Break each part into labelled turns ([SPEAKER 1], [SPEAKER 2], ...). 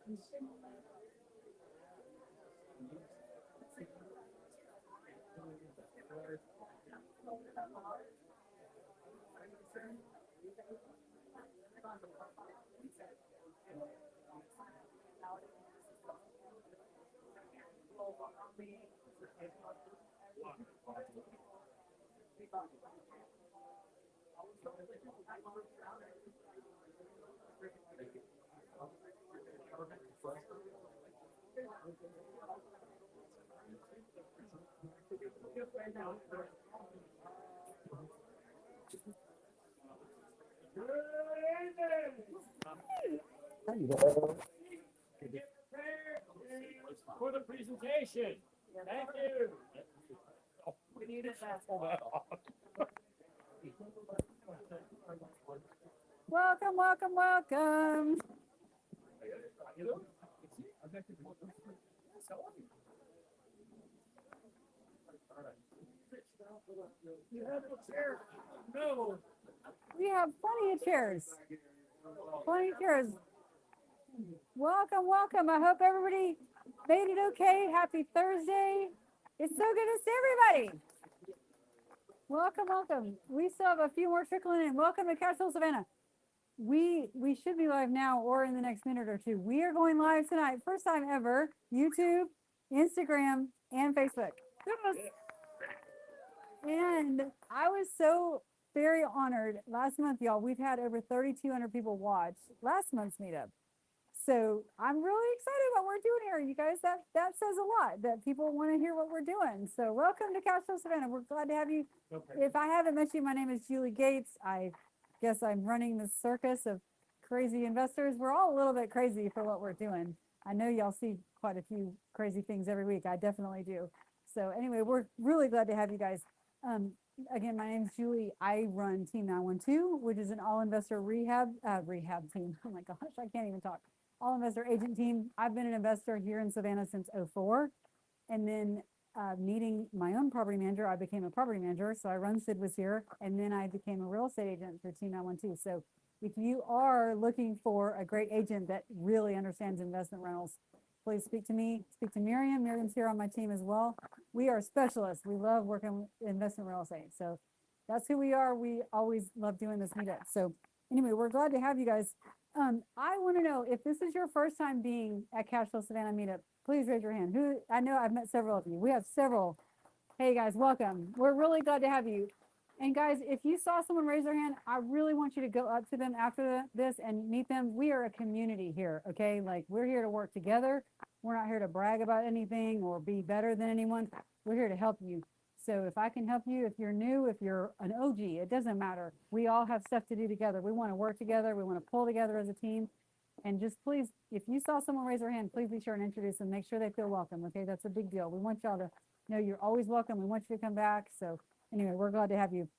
[SPEAKER 1] For the presentation. Thank you. We need it.
[SPEAKER 2] Welcome, welcome, welcome.
[SPEAKER 1] You have a chair? No.
[SPEAKER 2] We have plenty of chairs. Plenty of chairs. Welcome, welcome. I hope everybody made it okay. Happy Thursday. It's so good to see everybody. Welcome, welcome. We still have a few more trickling in. Welcome to Cashflow Savannah. We should be live now or in the next minute or two. We are going live tonight. First time ever. YouTube, Instagram, and Facebook. And I was so very honored. Last month, y'all, we've had over 3,200 people watch last month's meetup. So I'm really excited what we're doing here, you guys. That says a lot that people want to hear what we're doing. So welcome to Cashflow Savannah. We're glad to have you.
[SPEAKER 1] Okay.
[SPEAKER 2] If I haven't met you, my name is Julie Gates. I guess I'm running this circus of crazy investors. We're all a little bit crazy for what we're doing. I know y'all see quite a few crazy things every week. I definitely do. So anyway, we're really glad to have you guys. Again, my name is Julie. I run Team 912, which is an all investor rehab team. Oh my gosh, I can't even talk. All investor agent team. I've been an investor here in Savannah since '04, and then needing my own property manager, I became a property manager. So I run Sid was here, and then I became a real estate agent for Team 912. So if you are looking for a great agent that really understands investment rentals, please speak to me. Speak to Miriam. Miriam's here on my team as well. We are specialists. We love working with investment real estate. So that's who we are. We always love doing this meetup. So anyway, we're glad to have you guys. I want to know if this is your first time being at Cashflow Savannah Meetup, please raise your hand. Who, I know I've met several of you. We have several. Hey guys, welcome. We're really glad to have you. And guys, if you saw someone raise their hand, I really want you to go up to them after this and meet them. We are a community here, okay? Like we're here to work together. We're not here to brag about anything or be better than anyone. We're here to help you. So if I can help you, if you're new, if you're an OG, it doesn't matter. We all have stuff to do together. We want to work together. We want to pull together as a team. And just please, if you saw someone raise their hand, please be sure and introduce them. Make sure they feel welcome. Okay, that's a big deal. We want y'all to know you're always welcome. We want you to come back. So anyway, we're glad to have you.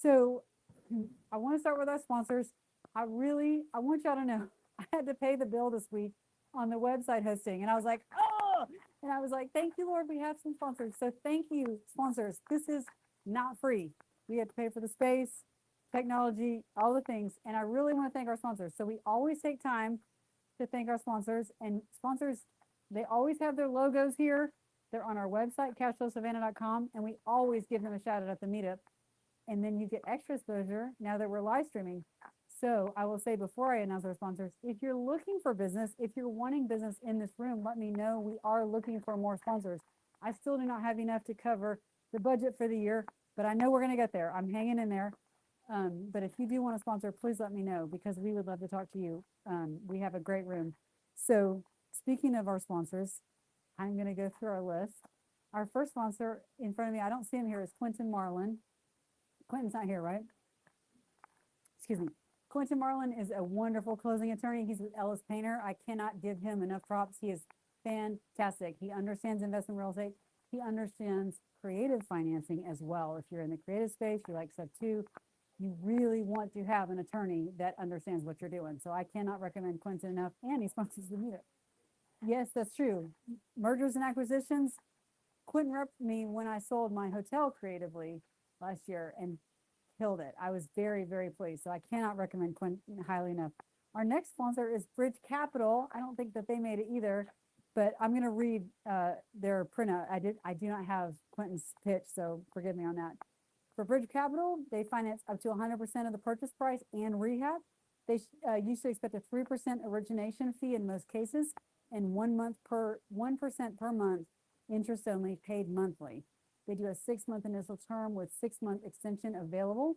[SPEAKER 2] So I want to start with our sponsors. I want y'all to know I had to pay the bill this week on the website hosting. And I was like, oh, and I was like, thank you, Lord, we have some sponsors. So thank you, sponsors. This is not free. We had to pay for the space, technology, all the things. And I really want to thank our sponsors. So we always take time to thank our sponsors. And sponsors, they always have their logos here. They're on our website, cashflowsavannah.com. And we always give them a shout out at the meetup. And then you get extra exposure now that we're live streaming. So I will say before I announce our sponsors, if you're looking for business, if you're wanting business in this room, let me know. We are looking for more sponsors. I still do not have enough to cover the budget for the year, but I know we're going to get there. I'm hanging in there. But if you do want to sponsor, please let me know because we would love to talk to you. We have a great room. So speaking of our sponsors, I'm going to go through our list. Our first sponsor in front of me, I don't see him here, is Quentin Marlin. Quentin's not here, right? Excuse me. Quentin Marlin is a wonderful closing attorney. He's with Ellis Painter. I cannot give him enough props. He is fantastic. He understands investment real estate. He understands creative financing as well. If you're in the creative space, you like stuff too, you really want to have an attorney that understands what you're doing. So I cannot recommend Quentin enough, and he sponsors the meetup. Yes, that's true. Mergers and acquisitions. Quentin repped me when I sold my hotel creatively last year and killed it. I was very, very pleased. So I cannot recommend Quentin highly enough. Our next sponsor is Bridge Capital. I don't think that they made it either, but I'm going to read their printout. I do not have Quentin's pitch, so forgive me on that. For Bridge Capital, they finance up to 100% of the purchase price and rehab. They usually expect a 3% origination fee in most cases and 1% per month, interest only, paid monthly. They do a 6-month initial term with 6-month extension available,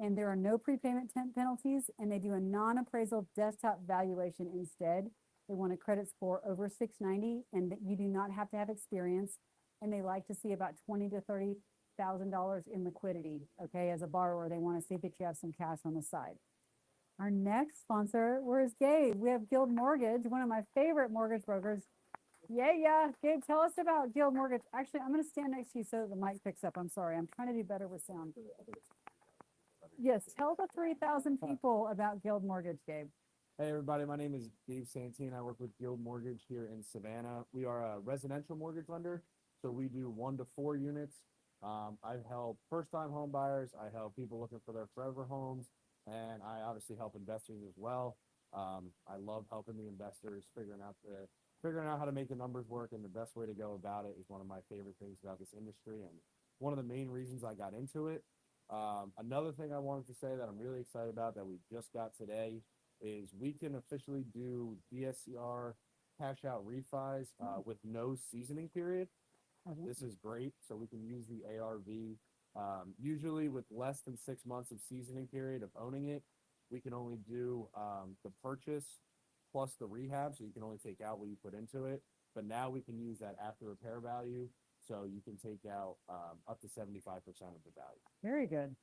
[SPEAKER 2] and there are no prepayment penalties, and they do a non-appraisal desktop valuation instead. They want a credit score over 690, and you do not have to have experience, and they like to see about $20,000 to $30,000 in liquidity. Okay, as a borrower, they want to see that you have some cash on the side. Our next sponsor, where's Gabe? We have Guild Mortgage, one of my favorite mortgage brokers. Yeah. Gabe, tell us about Guild Mortgage. Actually, I'm going to stand next to you so that the mic picks up. I'm sorry. I'm trying to do better with sound. Yes, tell the 3,000 people about Guild Mortgage, Gabe.
[SPEAKER 3] Hey everybody, my name is Gabe Santine. I work with Guild Mortgage here in Savannah. We are a residential mortgage lender, so we do 1 to 4 units. I help first-time home buyers. I help people looking for their forever homes, and I obviously help investors as well. I love helping the investors figuring out how to make the numbers work, and the best way to go about it is one of my favorite things about this industry and one of the main reasons I got into it. Another thing I wanted to say that I'm really excited about that we just got today is we can officially do DSCR cash out refis with no seasoning period. This is great. So we can use the ARV. Usually with less than 6 months of seasoning period of owning it, we can only do the purchase plus the rehab. So you can only take out what you put into it. But now we can use that after repair value. So you can take out up to 75% of the value.
[SPEAKER 2] Very good.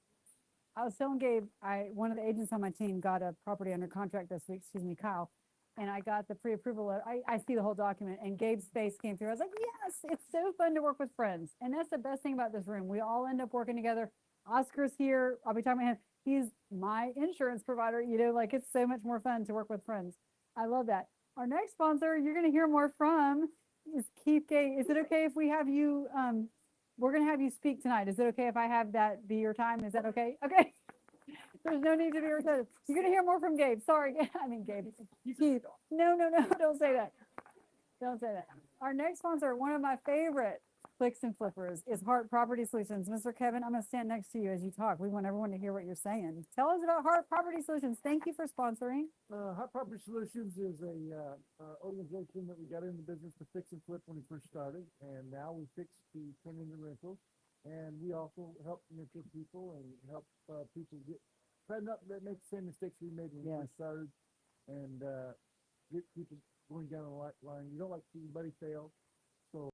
[SPEAKER 2] I was telling Gabe, one of the agents on my team got a property under contract this week, Kyle, and I got the pre-approval letter. I see the whole document, and Gabe's face came through. I was like, yes, it's so fun to work with friends. And that's the best thing about this room. We all end up working together. Oscar's here. I'll be talking to him. He's my insurance provider. Like it's so much more fun to work with friends. I love that. Our next sponsor, you're going to hear more from, is Keith Gay. Is it okay if we have you, we're going to have you speak tonight. Is it okay if I have that be your time? Is that okay? Okay. There's no need to be repetitive. You're going to hear more from Gabe. Sorry. I mean, Gabe. Keith. No. Don't say that. Don't say that. Our next sponsor, one of my favorite clicks and flippers, is Hart Property Solutions. Mr. Kevin, I'm going to stand next to you as you talk. We want everyone to hear what you're saying. Tell us about Hart Property Solutions. Thank you for sponsoring.
[SPEAKER 4] Hot Property Solutions is a organization that we got in the business to fix and flip when we first started, and now we fix the turn into rentals, and we also help mentor people and help people try not to make the same mistakes we made when we first started, and get people going down the line. You don't like to see anybody fail, so.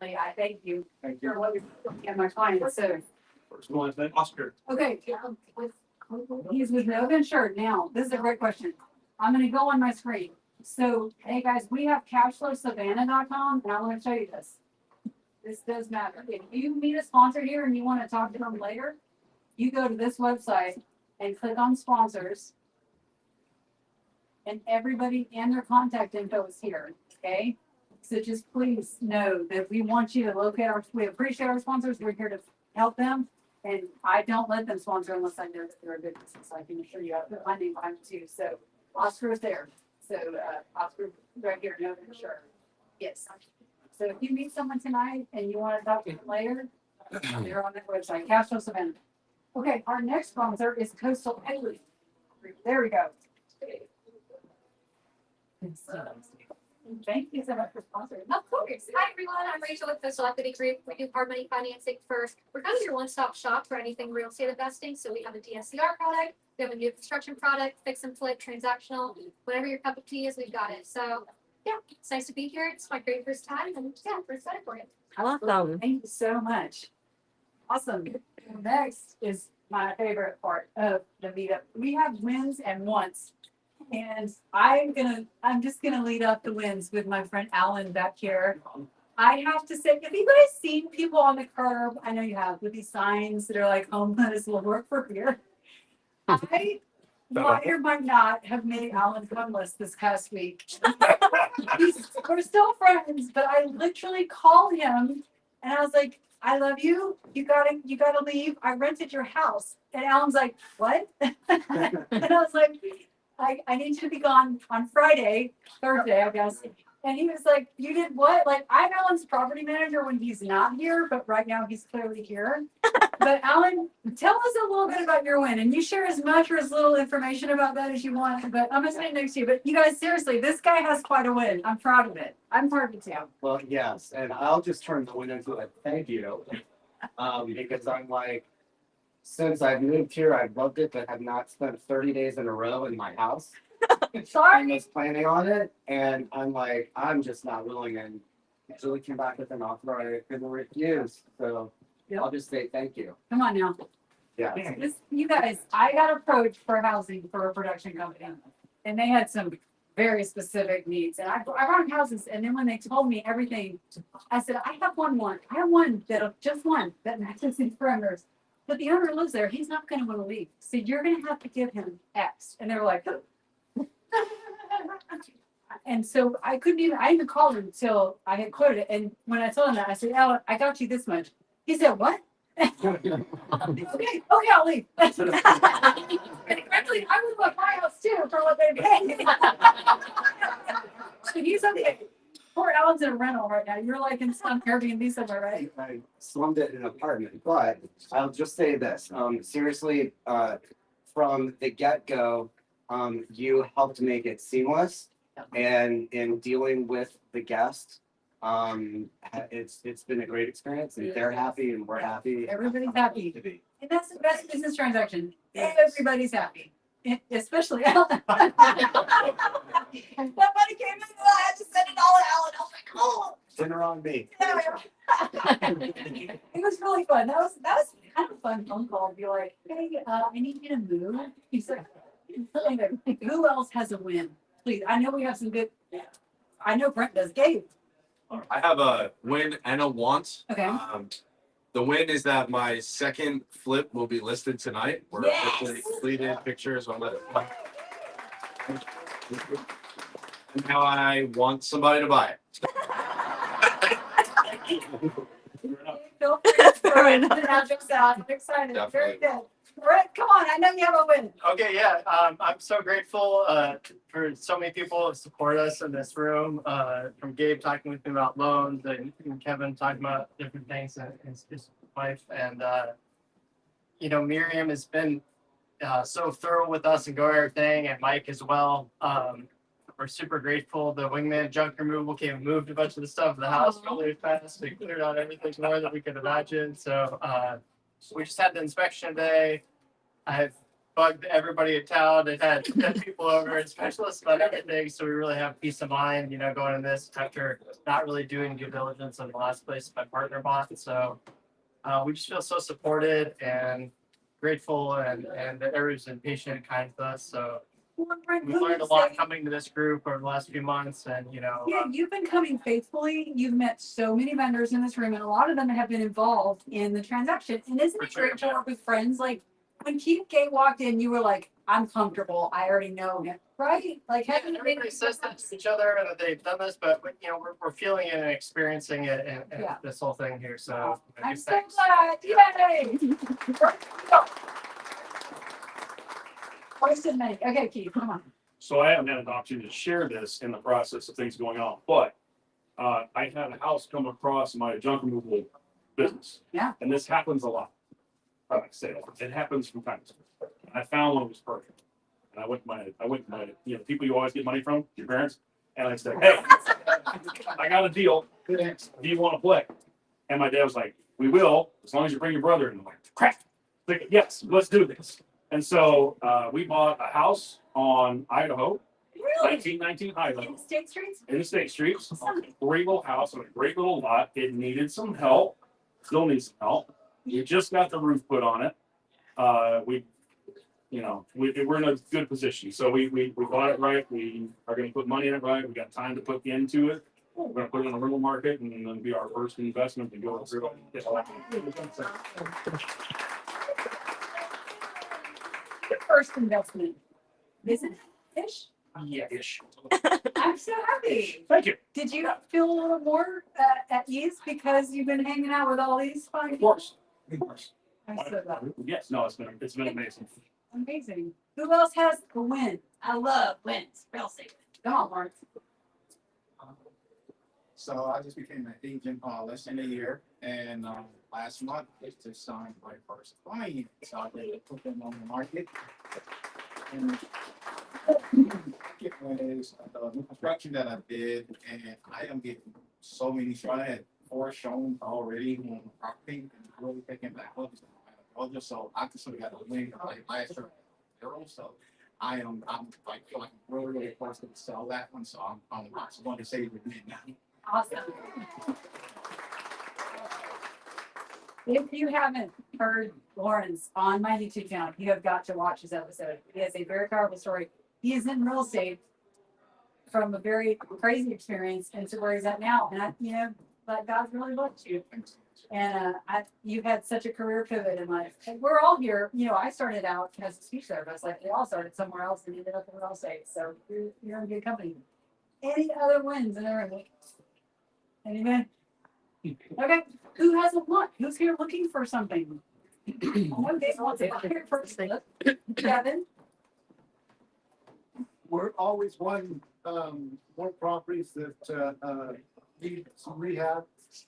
[SPEAKER 2] I thank you for what you're looking at my clients. So,
[SPEAKER 1] First one, then Oscar.
[SPEAKER 2] okay, he's with no insured now. This is a great question. I'm going to go on my screen. So, hey guys, we have cashflowsavannah.com, and I want to show you this. This does matter. If you meet a sponsor here and you want to talk to them later, you go to this website and click on sponsors, and everybody and their contact info is here. Okay. So just please know that we want you to locate we appreciate our sponsors. We're here to help them. And I don't let them sponsor unless I know that they're a good business. I can assure you, I put my name behind it too. So Oscar is there. So Oscar right here, no insured. Yes. So if you meet someone tonight and you want to talk to them later, they're on that website, Cashflow Savannah. Okay, our next sponsor is Coastal Equity. There we go. Thank you so much for sponsoring.
[SPEAKER 5] Of course. Hi, everyone. I'm Rachel with Coastal Equity Group. We do hard money financing first. We're kind of your one-stop shop for anything real estate investing. So we have a DSCR product, we have a new construction product, fix and flip, transactional. Whatever your cup of tea is, we've got it. So yeah, it's nice to be here. It's my very first time, and yeah, we're excited for it.
[SPEAKER 2] Awesome. Thank you so much. Awesome. Next is my favorite part of the meetup. We have wins and wants. And I'm just gonna lead up the wins with my friend Alan back here. I have to say, have you guys seen people on the curb? I know you have, with these signs that are like homeless will work for beer. I might or might not have made Alan homeless this past week. We're still friends, but I literally called him and I was like, I love you. You gotta leave. I rented your house. And Alan's like, what? And I was like, I need you to be gone on Thursday, I guess. And he was like, you did what? Like, I'm Alan's property manager when he's not here, but right now he's clearly here. But Alan, tell us a little bit about your win, and you share as much or as little information about that as you want, but I'm gonna sit next to you. But you guys, seriously, this guy has quite a win. I'm proud of it. I'm proud of it too.
[SPEAKER 6] Well, yes, and I'll just turn the win into a thank you. Because I'm like, since I've moved here, I've loved it, but have not spent 30 days in a row in my house. I
[SPEAKER 2] Sorry.
[SPEAKER 6] was planning on it, and I'm like, I'm just not willing, and Julie came back with an offer I couldn't refuse, so
[SPEAKER 2] Yep.
[SPEAKER 6] I'll just say thank you.
[SPEAKER 2] Come on now.
[SPEAKER 6] Yeah.
[SPEAKER 2] You guys, I got approached for housing for a production company, and they had some very specific needs. And I brought houses, and then when they told me everything, I said, I have one. I have one that matches these parameters. But the owner lives there. He's not going to want to leave. So you're going to have to give him X. And they were like, and so I even called him until I had quoted it. And when I told him that, I said, Alan, I got you this much. He said, what? Okay, I'll leave. And frankly, I would love my house too for what they pay. So he's okay. Poor Alan's in a rental right now. You're like in some Airbnb somewhere, right?
[SPEAKER 6] I slummed it in an apartment, but I'll just say this, seriously, from the get-go, you helped make it seamless. And in dealing with the guests, it's been a great experience, and they're happy and we're happy.
[SPEAKER 2] Everybody's happy.
[SPEAKER 6] To be.
[SPEAKER 2] And that's the best business transaction. Everybody's happy. Especially Alan. Somebody came in and I had to send it all to Alan. I was like, oh.
[SPEAKER 6] Dinner on me.
[SPEAKER 2] It was really fun. That was kind of a fun phone call to be like, hey, I need you to move. He's like, who else has a win? Please, I know we have some good. I know Brent does. Gabe.
[SPEAKER 7] I have a win and a want.
[SPEAKER 2] Okay.
[SPEAKER 7] The win is that my second flip will be listed tonight. We're officially completed pictures on it. And now I want somebody to buy it.
[SPEAKER 2] Feel free to throw it. I'm excited.
[SPEAKER 7] Definitely.
[SPEAKER 2] Very good. Brett, come on. I know you have a win.
[SPEAKER 8] Okay, yeah, I'm so grateful for so many people who support us in this room. From Gabe talking with me about loans, and Kevin talking about different things, and his wife, and Miriam has been so thorough with us and go everything, and Mike as well. We're super grateful. The wingman junk removal came and moved a bunch of the stuff in the house really fast. They cleared out everything more than we could imagine. So we just had the inspection today. I've bugged everybody in town and had 10 people over and specialists about everything. So we really have peace of mind, going in this after not really doing due diligence on the last place my partner bought. So we just feel so supported and grateful, and that everyone's been patient and kind with us. So we learned a lot coming to this group over the last few months, and
[SPEAKER 2] Yeah, you've been coming faithfully. You've met so many vendors in this room, and a lot of them have been involved in the transaction. And isn't it great to work with friends? Like when Keith Gate walked in, you were like, I'm comfortable. I already know him, right? Like having
[SPEAKER 8] everybody says that to each other and that they've done this, but we're feeling it and experiencing it and this whole thing here. So
[SPEAKER 2] I'm so
[SPEAKER 8] thanks.
[SPEAKER 2] glad. Yay! Question made. Okay, Keith, come on.
[SPEAKER 1] So I haven't had an opportunity to share this in the process of things going on, but I had a house come across my junk removal business.
[SPEAKER 2] Yeah.
[SPEAKER 1] And this happens a lot. product sale. It happens from time to time. I found one that was perfect. And I went to my, people you always get money from, your parents. And I said, hey, I got a deal. Do you want to play? And my dad was like, we will, as long as you bring your brother in. I'm like, crap. Like, yes, let's do this. And so we bought a house on Idaho, 1919 Idaho.
[SPEAKER 5] In the State Streets?
[SPEAKER 1] In the State Streets. A great little house on a great little lot. It needed some help. Still needs some help. We just got the roof put on it. We're in a good position. So we bought it right. We are going to put money in it right. We got time to put into it. We're going to put it in the rental market and then be our first investment to go through.
[SPEAKER 2] First investment. Isn't it? Ish?
[SPEAKER 1] Yeah, ish.
[SPEAKER 2] I'm so happy.
[SPEAKER 1] Thank you.
[SPEAKER 2] Did you feel a little more at ease because you've been hanging out with all these fine
[SPEAKER 1] Of course.
[SPEAKER 2] I'm so glad.
[SPEAKER 1] Yes, no, it's been amazing.
[SPEAKER 2] Amazing. Who else has the win?
[SPEAKER 9] I love wins, real estate.
[SPEAKER 2] Come on, Mark.
[SPEAKER 10] So I just became an agent less than a year, and last month I just signed my first client. So I did put them on the market. And it was the new construction that I did, and I am getting so many. So I had 4 shown already on the property, and really taking back up. So I just sort of got a win like last year. So I feel like really close to sell that one. So I'm going to say with me now.
[SPEAKER 2] Awesome. If you haven't heard Lawrence on my YouTube channel, you have got to watch his episode. He has a very powerful story. He is in real estate from a very crazy experience into where he's at now. And but God's really blessed you. And you've had such a career pivot in life. And we're all here. I started out as a speech therapist. Like we all started somewhere else and ended up in real estate. So you're in good company. Any other wins in the room? Anyone? Okay. Who has a want? Who's here looking for something? One day wants to here first. Kevin.
[SPEAKER 4] We're always wanting more properties that need some rehab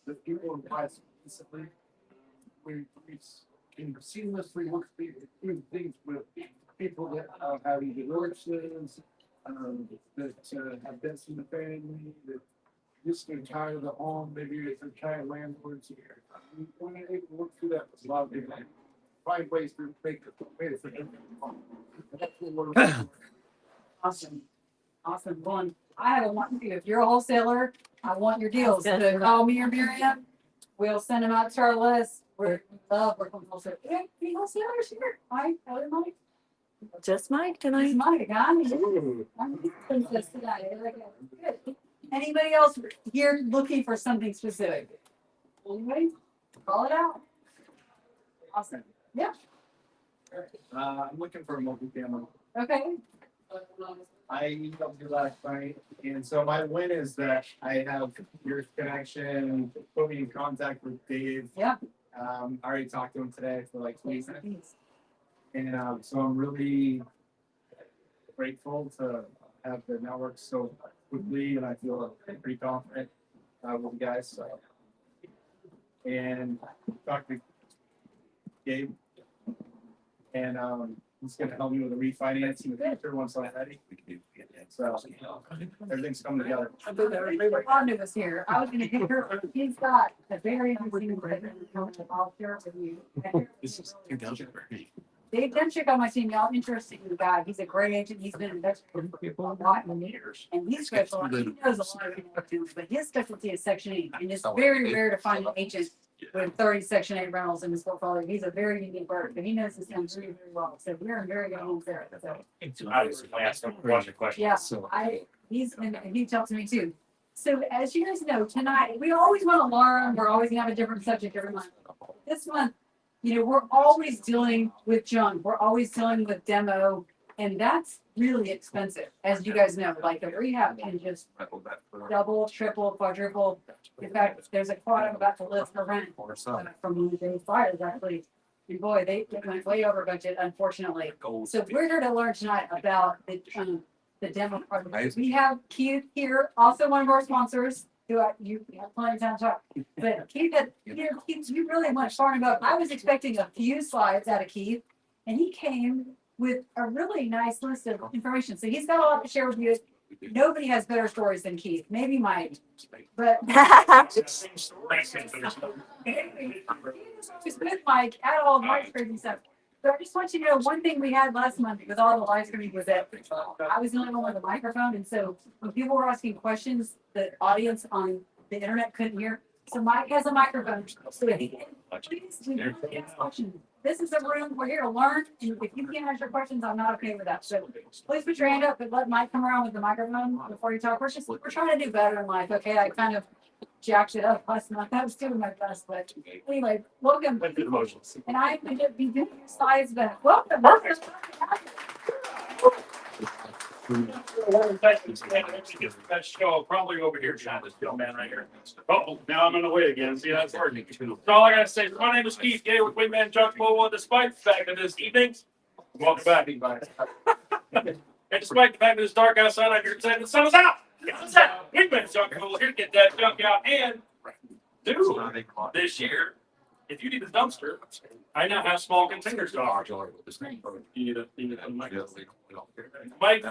[SPEAKER 4] that people will buy specifically. We can seamlessly work through things with people that have divorces, that have deaths in the family, that just get tired of the home, maybe they're tired landlords. We're able to work through that with a lot of people. Find ways to make it for them. That's what we're
[SPEAKER 2] Awesome. One. I have a want to. If you're a wholesaler, I want your deals.
[SPEAKER 9] That's
[SPEAKER 2] So
[SPEAKER 9] good.
[SPEAKER 2] call me or Miriam. We'll send them out to our list. We love working with wholesalers. Yeah, be wholesalers here. Mike, other Mike.
[SPEAKER 9] Just Mike
[SPEAKER 2] It's
[SPEAKER 9] tonight.
[SPEAKER 2] Mike. I'm princess today. Good. Anybody else here looking for something specific? Anybody? Call it out. Awesome. Yeah.
[SPEAKER 10] I'm looking for a multifamily.
[SPEAKER 2] Okay.
[SPEAKER 10] I helped you last night, and so my win is that I have your connection, put me in contact with Dave.
[SPEAKER 2] Yeah.
[SPEAKER 10] I already talked to him today for like 20 minutes. And so I'm really grateful to have the network so quickly, and I feel pretty confident with you guys. So. And talked to Gabe, and he's going to help me with the refinance in the future once I'm ready. So everything's coming together.
[SPEAKER 2] Rhonda was here. I was gonna hit her. He's got a very interesting I'll share it with you.
[SPEAKER 7] This is 2030.
[SPEAKER 2] Dave Demchick on my team, y'all interesting guy. He's a great agent. He's been investing in people a lot in years. And he's special. He knows a lot of people, but his specialty is Section 8. And it's very rare to find an agent with 30 Section 8 rentals in his portfolio. He's a very unique bird, but he knows this thing very, very well. So we're in very good hands there. So
[SPEAKER 1] I was going to ask a bunch of questions.
[SPEAKER 2] yeah,
[SPEAKER 1] So
[SPEAKER 2] he tells me too. So as you guys know, tonight, we always want to learn. We're always gonna have a different subject every month. This month, we're always dealing with junk. We're always dealing with demo, and that's really expensive. As you guys know, like a rehab can just double, triple, quadruple. In fact, there's a quad I'm about to list for rent from one of the fires actually. And boy, they went way over budget, unfortunately. So we're here to learn tonight about the demo part. We have Keith here, also one of our sponsors. You have plenty of time to talk, but Keith had, you really went far and above. I was expecting a few slides out of Keith, and he came with a really nice list of information. So he's got a lot to share with you. Nobody has better stories than Keith, maybe Mike, but. Just with Mike, at all Mike's crazy stuff. So I just want you to know, one thing we had last month with all the live streaming was that I was the only one with a microphone, and so when people were asking questions, the audience on the internet couldn't hear. So Mike has a microphone, so please do not ask questions. This is a room, we're here to learn, and if you can't answer questions, I'm not okay with that. So please put your hand up, but let Mike come around with the microphone before you talk. We're trying to do better in life, okay? I kind of jacked it up last month. I was doing my best, but anyway, welcome. And I'm going to be doing your slides, but welcome.
[SPEAKER 1] That show probably over here, John, this young man right here. Oh, now I'm in the way again. See, that's working. So all I gotta say, my name is Keith Gay with Wingman Junk Mobile. Despite the fact that this evening, welcome back. And despite the fact that it's dark outside, I'm here to say the sun is out. Wingman Junk Mobile here to get that junk out. And dude, this year, if you need a dumpster, I now have small containers to offer. You need a mic. Mike.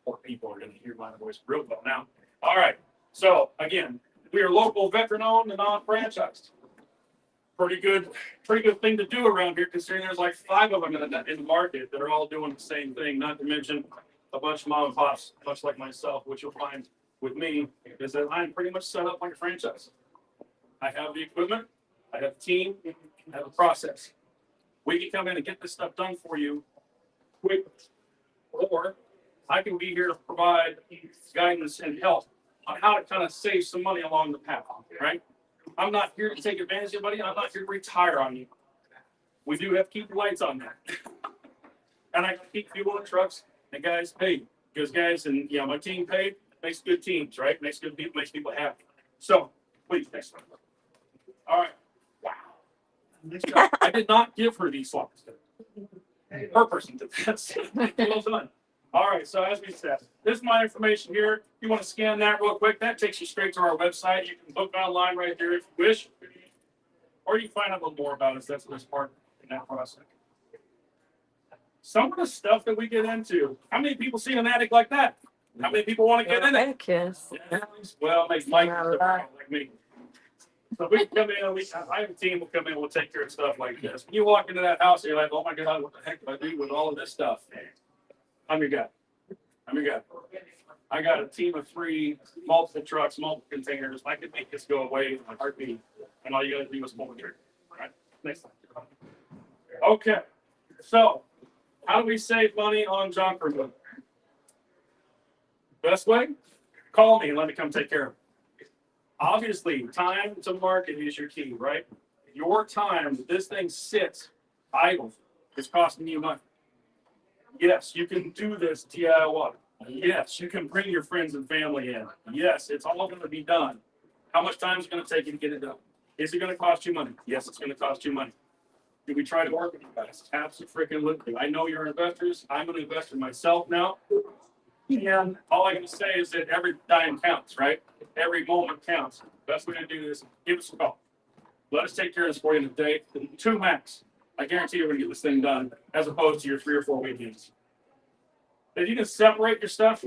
[SPEAKER 1] Poor people are going to hear my voice real well now. All right. So again, we are local, veteran-owned, and non-franchised. Pretty good thing to do around here, considering there's like 5 of them in the market that are all doing the same thing. Not to mention a bunch of mom and pops, much like myself, which you'll find with me is that I'm pretty much set up like a franchise. I have the equipment, I have a team, I have a process. We can come in and get this stuff done for you quickly. Or I can be here to provide guidance and help on how to kind of save some money along the path, right? I'm not here to take advantage of anybody. I'm not here to retire on you. We do have to keep the lights on that. And I keep fuel in the trucks and guys paid. Because guys and my team paid makes good teams, right? Makes people happy. So please, next one. All right. Wow. I did not give her these slides. Per person did that. Well done. All right, so as we said, this is my information here. You want to scan that real quick. That takes you straight to our website. You can book online right there if you wish. Or you can find out a little more about us. That's this part in that process. Some of the stuff that we get into, how many people see an attic like that? How many people want to get in it?
[SPEAKER 9] Yes.
[SPEAKER 1] Yeah, well, makes Mike like me. So we can come in, I have a team will come in, we'll take care of stuff like this. When you walk into that house, you're like, oh my God, what the heck do I do with all of this stuff? I'm your guy. I got a team of 3, multiple trucks, multiple containers. I could make this go away in a heartbeat. And all you gotta do is pull the trigger. All right, next time. Okay, so how do we save money on junk removal? Best way? Call me and let me come take care of it. Obviously, time to market is your key, right? Your time, this thing sits idle, it's costing you money. Yes, you can do this DIY. Yes, you can bring your friends and family in. Yes, it's all going to be done. How much time is it going to take you to get it done? Is it going to cost you money? Yes, it's going to cost you money. Do we try to work with you guys? Absolutely. I know you're investors. I'm an investor myself now. And all I can say is that every dime counts, right? Every moment counts. Best way to do this, give us a call. Let us take care of this for you in a day, 2 max. I guarantee you're going to get this thing done, as opposed to your 3 or 4 weekends. If you can separate your stuff,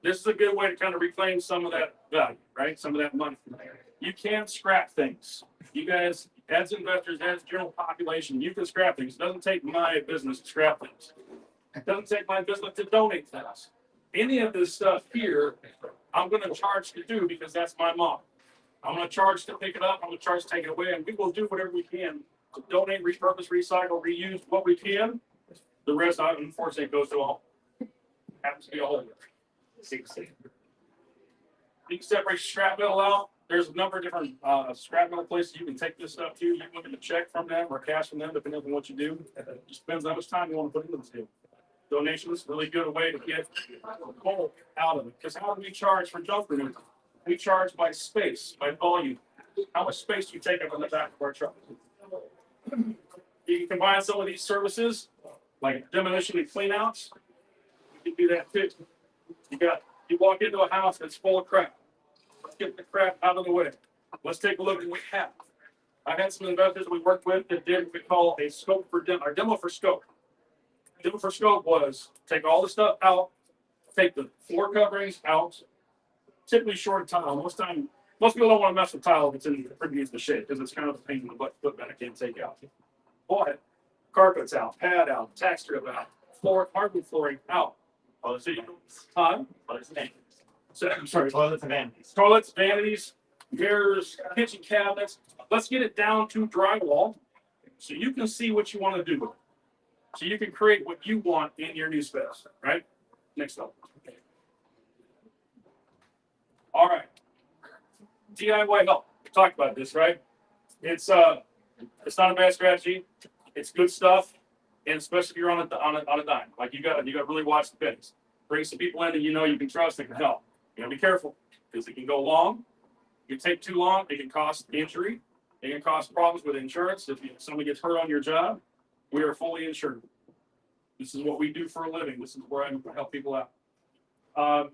[SPEAKER 1] this is a good way to kind of reclaim some of that value, right? Some of that money. You can scrap things. You guys, as investors, as general population, you can scrap things. It doesn't take my business to scrap things. It doesn't take my business to donate things. Any of this stuff here, I'm going to charge to do because that's my model. I'm going to charge to pick it up. I'm going to charge to take it away, and we will do whatever we can to donate, repurpose, recycle, reuse what we can. The rest, unfortunately, goes to a home. Happens to be a home. You can separate scrap metal out. There's a number of different scrap metal places you can take this stuff to. You can get a check from them or cash from them, depending on what you do. It just depends on how much time you want to put into this deal. Donations is a really good way to get bulk out of it. Because how do we charge for junk removal? We charge by space, by volume. How much space do you take up in the back of our truck? You can combine some of these services, like demolition and cleanouts. You can do that too. You walk into a house that's full of crap. get the crap out of the way. Let's take a look at what we have. I had some investors we worked with that did what we call a scope for demo, or demo for scope. Demo for scope was take all the stuff out, take the floor coverings out, typically short tile. Most people don't want to mess with tile if it's in pretty decent shape because it's kind of a pain in the butt to put back in, take out. But carpets out, pad out, tack strip out, hardwood flooring out. Oh, so I'm sorry.
[SPEAKER 8] Toilets and vanities.
[SPEAKER 1] Toilets, vanities, mirrors, kitchen cabinets. Let's get it down to drywall so you can see what you want to do with it. So you can create what you want in your new space, right? Next up. All right. DIY help. We talked about this, right? It's not a bad strategy. It's good stuff, and especially if you're on a dime. Like you got to really watch the pennies. Bring some people in that you know you can trust that can help. You gotta be careful because it can go long. It can take too long. It can cost injury. It can cause problems with insurance. If somebody gets hurt on your job, we are fully insured. This is what we do for a living. This is where I help people out.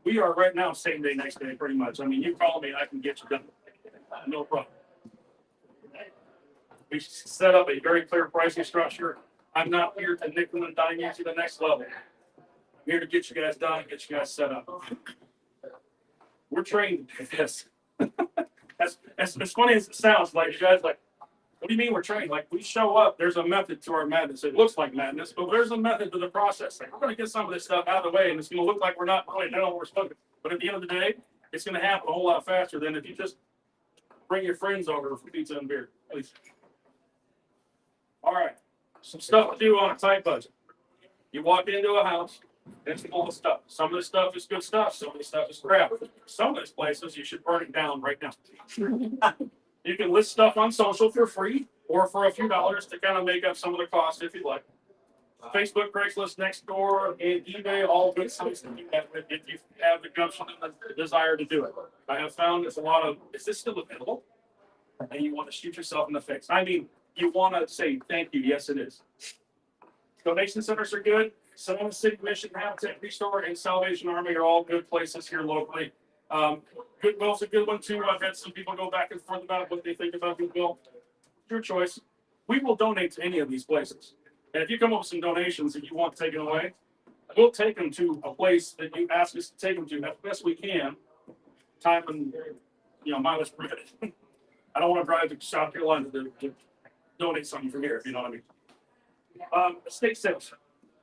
[SPEAKER 1] We are right now same day, next day, pretty much. I mean, you call me, I can get you done. No problem. We set up a very clear pricing structure. I'm not here to nickel and dime you to the next level. I'm here to get you guys done and get you guys set up. We're trained to do this. As funny as it sounds, like you guys like, what do you mean we're trained? Like we show up, there's a method to our madness. It looks like madness, but there's a method to the process. Like we're going to get some of this stuff out of the way and it's going to look like we're not really doing what we're supposed to. But at the end of the day, it's going to happen a whole lot faster than if you just bring your friends over for pizza and beer, please. All right, some stuff to do on a tight budget. You walk into a house, it's full of stuff. Some of this stuff is good stuff. Some of this stuff is crap. Some of these places you should burn it down right now. You can list stuff on social for free or for a few dollars to kind of make up some of the costs if you like. Facebook, Craigslist, Nextdoor, and eBay, all good sites that you have if you have the gumption and the desire to do it. I have found there's a lot of, is this still available? And you want to shoot yourself in the face. I mean, you want to say thank you. Yes, it is. Donation centers are good. Savannah City Mission, Habitat, Restore, and Salvation Army are all good places here locally. Goodwill's a good one too. I've had some people go back and forth about what they think about Goodwill. Your choice. We will donate to any of these places. And if you come up with some donations that you want taken away, we'll take them to a place that you ask us to take them to as best we can. Time and mileage permitted. I don't want to drive to South Carolina to donate something from here, if you know what I mean. Estate sales.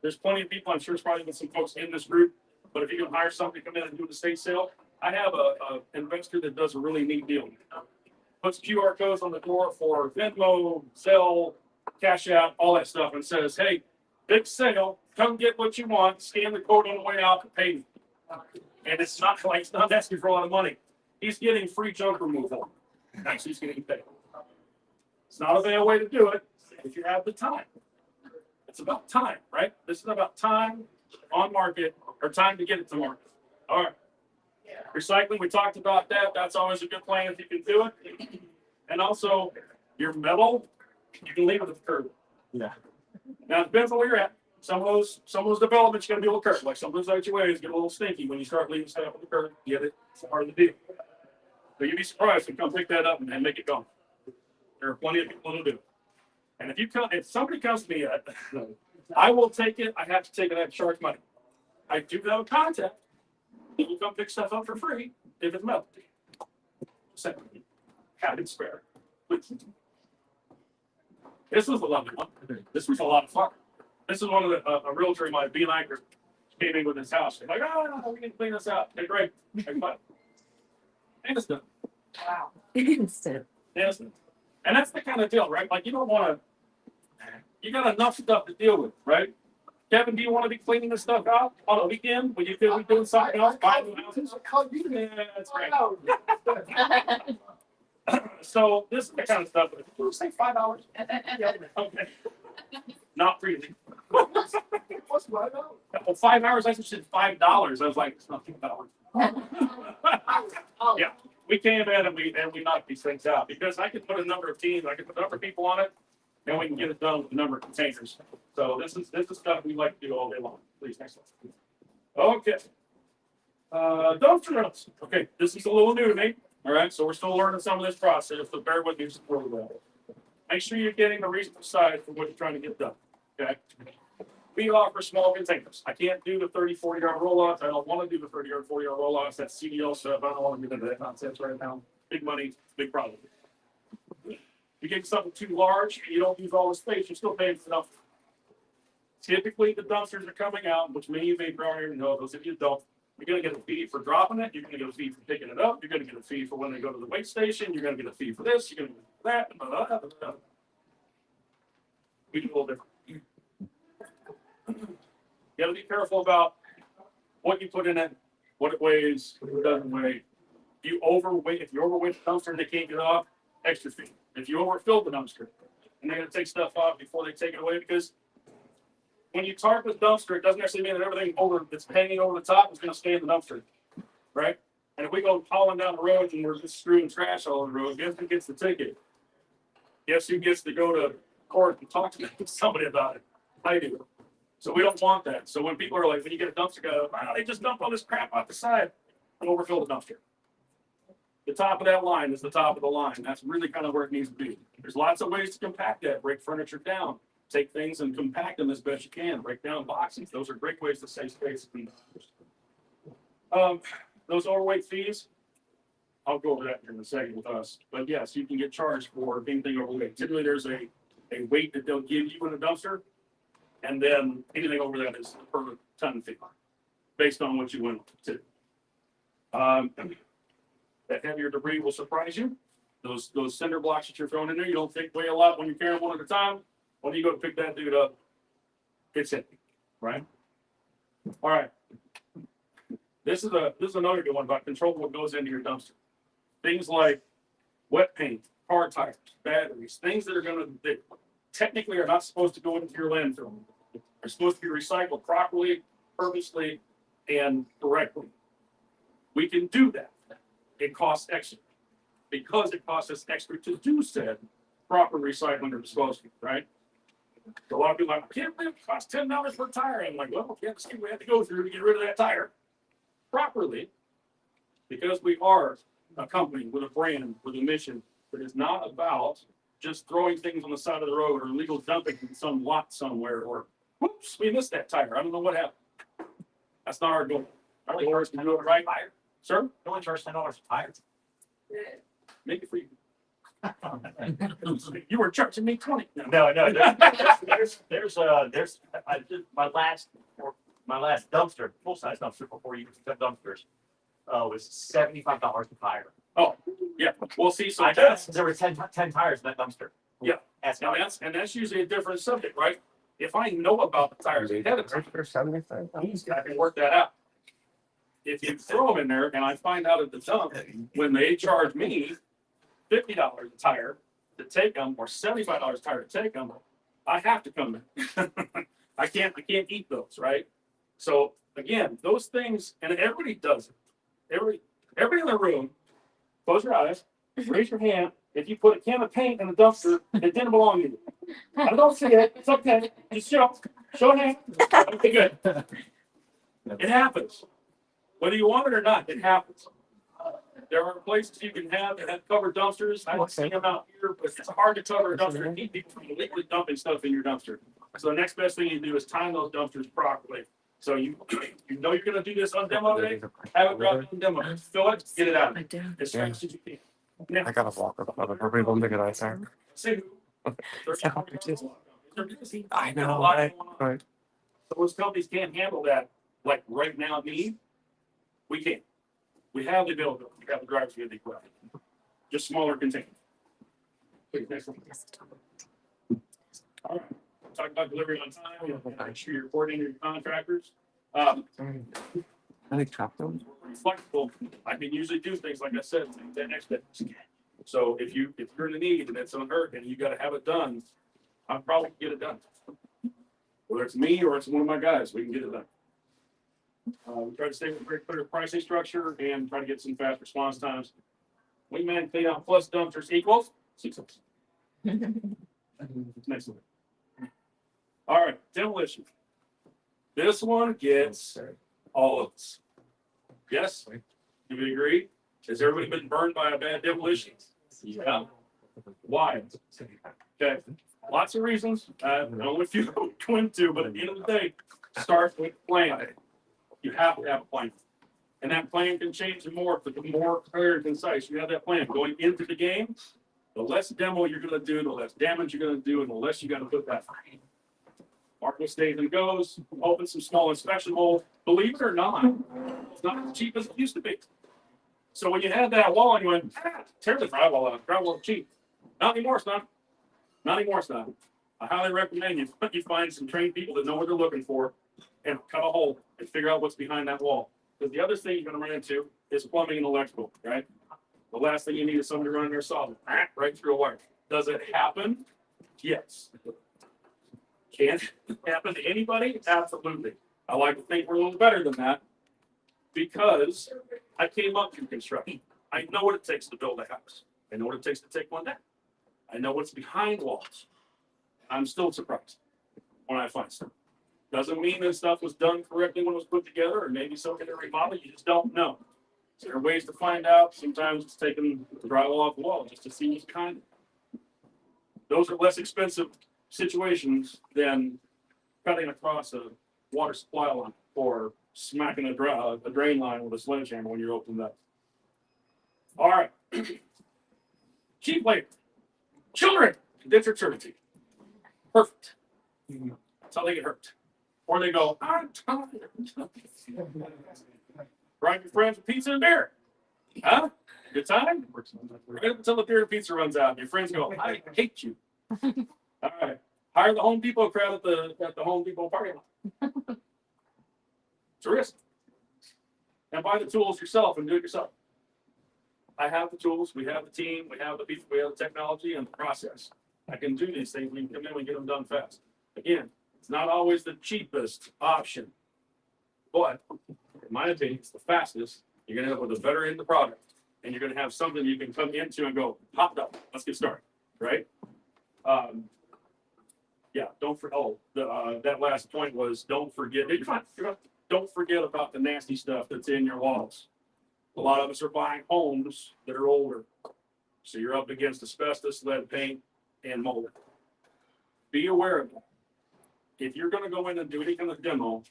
[SPEAKER 1] There's plenty of people. I'm sure there's probably been some folks in this group. But if you can hire somebody to come in and do an estate sale, I have an investor that does a really neat deal. Puts QR codes on the door for Venmo, Zelle, Cash App, all that stuff, and says, "Hey, big sale. Come get what you want. Scan the code on the way out and pay me." And it's not like he's not asking for a lot of money. He's getting free junk removal. Actually, he's getting paid. It's not a bad way to do it if you have the time. It's about time, right? This is about time on market or time to get it to market. All right. Recycling, we talked about that. That's always a good plan if you can do it. And also, your metal, you can leave it at the curb.
[SPEAKER 3] Yeah.
[SPEAKER 1] Now, it depends on where you're at. Some of those developments, you got to be able to curb. Like some of those HOAs get a little stinky when you start leaving stuff on the curb. Get it? It's part of the deal. But you'd be surprised if you come pick that up and make it gone. There are plenty of people who do. And if somebody comes to me, I will take it. I have to take it. I have to charge money. I do have a contact. He will come pick stuff up for free if it's metal. Second, have it spare. This was a lovely one. This was a lot of fun. This is one of a realtor, my B anchor, came in with his house. They're like, "Oh, we can clean this out." Hey, great. And it's done.
[SPEAKER 9] Wow. Instant.
[SPEAKER 1] Instant. And that's the kind of deal, right? Like you don't want to. You got enough stuff to deal with, right? Kevin, do you want to be cleaning this stuff out on a weekend when you could be doing something else? Buying new houses? Yeah, that's right. So this is the kind of stuff. Did you say $5? Okay. Not really.
[SPEAKER 10] What's $5?
[SPEAKER 1] Well, 5 hours. I said $5. I was like, it's not $2. Yeah, we came in and we knocked these things out because I could put a number of teams, I could put a number of people on it, and we can get it done with a number of containers. So this is stuff we like to do all day long. Please, next one. Okay. Dumpster rentals. Okay, this is a little new to me. All right, so we're still learning some of this process, so bear with me just a little bit. Make sure you're getting the reasonable size for what you're trying to get done. Okay. We offer small containers. I can't do the 30, 40-yard rollouts. I don't want to do the 30-yard, 40-yard rollouts. That's CDL stuff. I don't want to get into that nonsense right now. Big money, big problem. You get something too large, and you don't use all the space, you're still paying for nothing. Typically, the dumpsters are coming out, which many of you may already know. Those of you don't, you're going to get a fee for dropping it. You're going to get a fee for picking it up. You're going to get a fee for when they go to the weight station. You're going to get a fee for this. You're going to get that. Blah, blah, blah, blah, blah. We do a little different. You got to be careful about what you put in it, what it weighs, what it doesn't weigh. If you overweight the dumpster and they can't get off, extra fee. If you overfill the dumpster and they're going to take stuff off before they take it away, because when you tarp the dumpster, it doesn't necessarily mean that everything that's hanging over the top is going to stay in the dumpster, right? And if we go hauling down the road and we're just screwing trash all over the road, guess who gets the ticket? Guess who gets to go to court and talk to somebody about it? I do. So we don't want that. So when people are like, when you get a dumpster guy, wow, they just dump all this crap off the side and overfill the dumpster. The top of that line is the top of the line. That's really kind of where it needs to be. There's lots of ways to compact that, break furniture down, take things and compact them as best you can, break down boxes. Those are great ways to save space. Those overweight fees, I'll go over that in a second with us. But yes, you can get charged for anything overweight. Typically, there's a weight that they'll give you in a dumpster. And then anything over that is per ton fee based on what you went to. That heavier debris will surprise you. Those cinder blocks that you're throwing in there, you don't think weigh a lot when you're carrying one at a time. When you go to pick that dude up, it's heavy, right? All right. This is another good one about control what goes into your dumpster. Things like wet paint, car tires, batteries, things that technically are not supposed to go into your landfill. They're supposed to be recycled properly, purposely, and correctly. We can do that. It costs extra because it costs us extra to do said proper recycling or disposal, right? So a lot of people are like, I can't believe it costs $10 per tire. I'm like, well, yeah, see, we have to go through to get rid of that tire properly because we are a company with a brand, with a mission that is not about just throwing things on the side of the road or illegal dumping in some lot somewhere or, whoops, we missed that tire. I don't know what happened. That's not our goal. Our goal is to do it right. Sir?
[SPEAKER 10] You only charge $10 a tire.
[SPEAKER 1] Make it for you. You were charging me 20.
[SPEAKER 11] No. I did my last dumpster, full size dumpster before you cut dumpsters, was $75 a tire.
[SPEAKER 1] Oh, yeah. Well, see, so
[SPEAKER 11] There were 10 tires in that dumpster.
[SPEAKER 1] Yeah. And that's usually a different subject, right? If I know about the tires ahead of time, I can work that out. If you throw them in there and I find out at the dump when they charge me $50 a tire to take them or $75 a tire to take them, I have to come in. I can't eat those, right? So again, those things, and everybody does it. Everybody in the room, close your eyes, raise your hand. If you put a can of paint in a dumpster, it didn't belong to you. I don't see it. It's okay. Just show a hand. Okay, good. It happens. Whether you want it or not, it happens. There are places you can have that have covered dumpsters. I don't see them out here, but it's hard to cover a dumpster and keep people from illegally dumping stuff in your dumpster. So the next best thing you do is time those dumpsters properly. So you know you're going to do this on demo day, have it drop on demo, fill it, get it out as fast as you can. Now,
[SPEAKER 3] I gotta walk up other people to get out there.
[SPEAKER 1] see,
[SPEAKER 3] I know, right?
[SPEAKER 1] Those companies can't handle that like right now need. We can't. We have the availability. We have the drivers, we have the equipment. Just smaller containers. All right. Talk about delivery on time. Make sure you're reporting your contractors.
[SPEAKER 3] I think trap them.
[SPEAKER 1] We're pretty flexible. I can usually do things like I said, that next day. So if you're in the need and it's unhurt and you got to have it done, I'll probably get it done. Whether it's me or it's one of my guys, we can get it done. We try to stay with a very clear pricing structure and try to get some fast response times. Wingman clean out plus dumpsters equals 6 months. Next one. All right, demolition. This one gets all of us. Yes? Do we agree? Has everybody been burned by a bad demolition? Yeah. Why? Okay, lots of reasons. I don't know if you go into, but at the end of the day, start with plan. You have to have a plan. And that plan can change and morph, but the more clear and concise you have that plan going into the game, the less demo you're gonna do, the less damage you're gonna do, and the less you gotta put that. Mark what stays and goes, open some small inspection holes. Believe it or not, it's not as cheap as it used to be. So when you had that wall and you went, tear the drywall out, drywall cheap. Not anymore, it's not. Not anymore, it's not. I highly recommend you find some trained people that know what they're looking for and cut a hole and figure out what's behind that wall. Because the other thing you're gonna run into is plumbing and electrical, right? The last thing you need is somebody running their saw right through a wire. Does it happen? Yes. Can it happen to anybody? Absolutely. I like to think we're a little better than that because I came up through construction. I know what it takes to build a house. I know what it takes to take one down. I know what's behind walls. I'm still surprised when I find stuff. Doesn't mean that stuff was done correctly when it was put together, or maybe something to remodel. You just don't know. So there are ways to find out. Sometimes it's taking the drywall off the wall just to see what's behind it. Those are less expensive situations than cutting across a water supply line or smacking a drain line with a sledgehammer when you're opening up. All right. Cheap labor. Children, indentured servitude. Perfect. That's how they get hurt. Or they go, I'm tired. Bribe your friends with pizza and beer. Huh? Good time? Right up until the beer and pizza runs out. And your friends go, I hate you. All right. Hire the Home Depot crowd at the Home Depot parking lot. It's a risk. And buy the tools yourself and do it yourself. I have the tools, we have the team, we have the people, we have the technology and the process. I can do these things. We can come in and get them done fast. Again, it's not always the cheapest option, but in my opinion, it's the fastest. You're gonna end up with a better end product, and you're gonna have something you can come into and go, hop up, let's get started, right? Yeah, don't forget. Oh, that last point was don't forget. You're fine. Don't forget about the nasty stuff that's in your walls. A lot of us are buying homes that are older, so you're up against asbestos, lead paint, and mold. Be aware of that. If you're going to go in and do any kind of demo,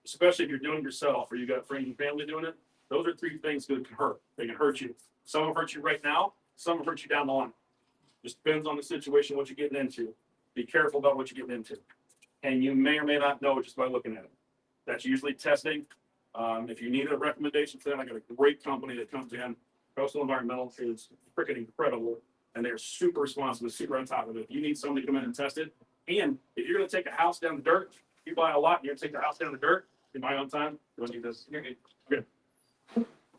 [SPEAKER 1] especially if you're doing it yourself or you got friends and family doing it, those are three things that can hurt. They can hurt you. Some will hurt you right now. Some will hurt you down the line. Just depends on the situation, what you're getting into. Be careful about what you're getting into. And you may or may not know just by looking at it. That's usually testing. If you need a recommendation for that, I got a great company that comes in. Coastal Environmental is freaking incredible. And they're super responsive, super on top of it. You need somebody to come in and test it. And if you're going to take a house down the dirt, you buy a lot and you're going to take the house down the dirt, you buy on time. You want to do this? Okay.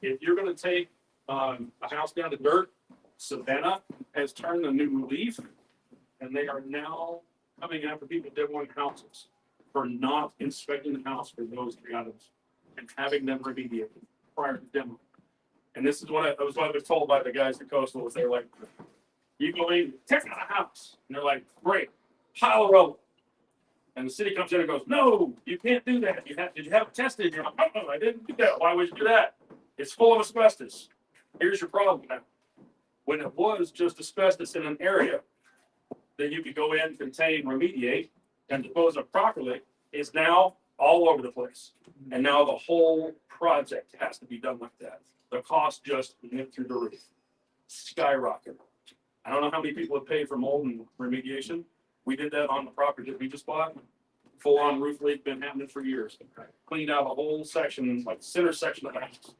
[SPEAKER 1] If you're going to take a house down the dirt, Savannah has turned a new leaf, and they are now coming after people demoing houses for not inspecting the house for those three items and having them remediated prior to demo. And this is what I was told by the guys at Coastal. They're like, you go in, tear down a house, and they're like, great, pile of rubble. And the city comes in and goes, no, you can't do that. Did you have it tested? And you're like, oh, no, I didn't do that. Why would you do that? It's full of asbestos. Here's your problem now. When it was just asbestos in an area that you could go in, contain, remediate, and dispose of properly, is now all over the place. And now the whole project has to be done like that. The cost just went through the roof. Skyrocket. I don't know how many people have paid for mold and remediation. We did that on the property that we just bought. Full on roof leak, been happening for years. Cleaned out a whole section, like center section of the house.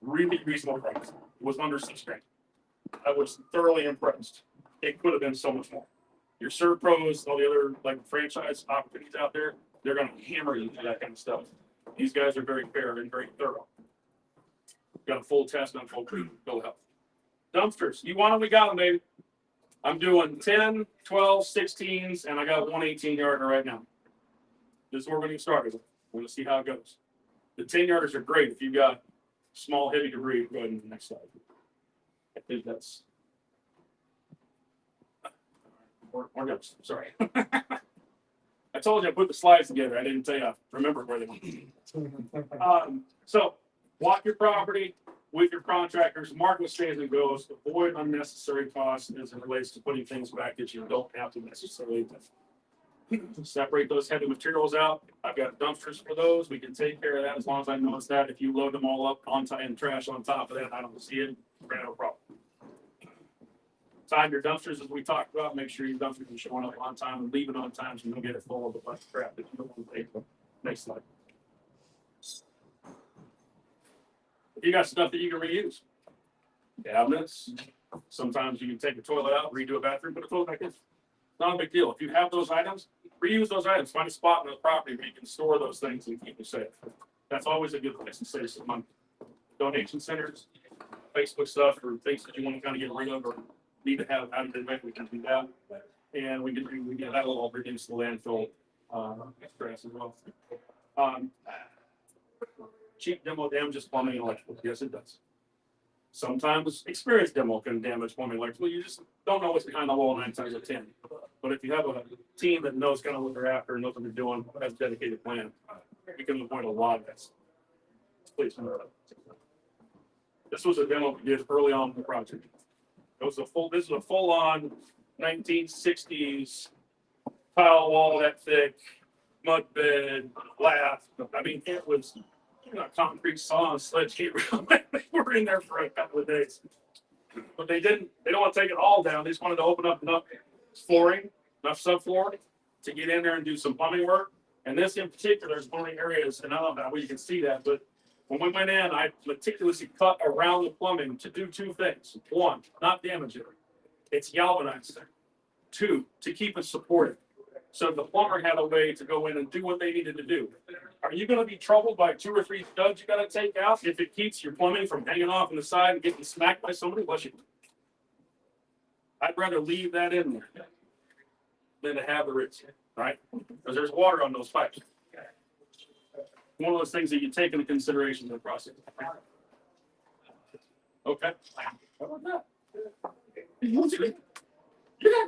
[SPEAKER 1] Really reasonable price. It was under $6,000. I was thoroughly impressed. It could have been so much more. Your Serve Pros, all the other like franchise opportunities out there, they're going to hammer you for that kind of stuff. These guys are very fair and very thorough. Got a full test on full bill of health. Dumpsters, you want them, we got them, baby. I'm doing 10, 12, 16s, and I got one 18-yarder right now. This is where we're going to get started with. We're going to see how it goes. The 10-yarders are great if you've got small, heavy debris. Go ahead and the next slide. I think that's. Or sorry. I told you I put the slides together. I didn't tell you I remember where they went. So walk your property with your contractors, mark what stands and goes, avoid unnecessary costs as it relates to putting things back that you don't have to necessarily. Separate those heavy materials out. I've got dumpsters for those. We can take care of that as long as I notice that. If you load them all up on time and trash on top of that, I don't see it. No problem. Time your dumpsters as we talked about. Make sure your dumpsters are showing up on time and leaving on time so you don't get it full of a bunch of crap that you don't want to take. Next slide. You got stuff that you can reuse. Cabinets. Sometimes you can take a toilet out, redo a bathroom, put a toilet back in. Not a big deal. If you have those items, reuse those items. Find a spot on the property where you can store those things and keep them safe. That's always a good place to save some money. Donation centers, Facebook stuff, or things that you want to kind of get rid of or need to have out of the event, we can do that. And we can that will all reduce the landfill stress as well. Cheap demo damages plumbing and electrical. Yes, it does. Sometimes experienced demo can damage plumbing and electrical. You just don't know what's behind the wall 9 times out of 10. But if you have a team that knows kind of what they're after and knows what they're doing, has a dedicated plan, you can avoid a lot of this. Please. This was a demo we did early on in the project. This is a full-on 1960s tile wall that thick, mud bed, lath. I mean, it was concrete saw and sledgehammer. They were in there for a couple of days. But they don't want to take it all down. They just wanted to open up enough flooring, enough subfloor to get in there and do some plumbing work. And this in particular is one of the areas, and I don't know how you can see that, but when we went in, I meticulously cut around the plumbing to do 2 things. 1, not damage it. It's galvanized. 2, to keep it supported. So the plumber had a way to go in and do what they needed to do. Are you going to be troubled by 2 or 3 studs you got to take out if it keeps your plumbing from hanging off on the side and getting smacked by somebody? Bless you. I'd rather leave that in there than to have the risk, right? Because there's water on those pipes. One of those things that you take into consideration in the process. Okay. How about that? You're doing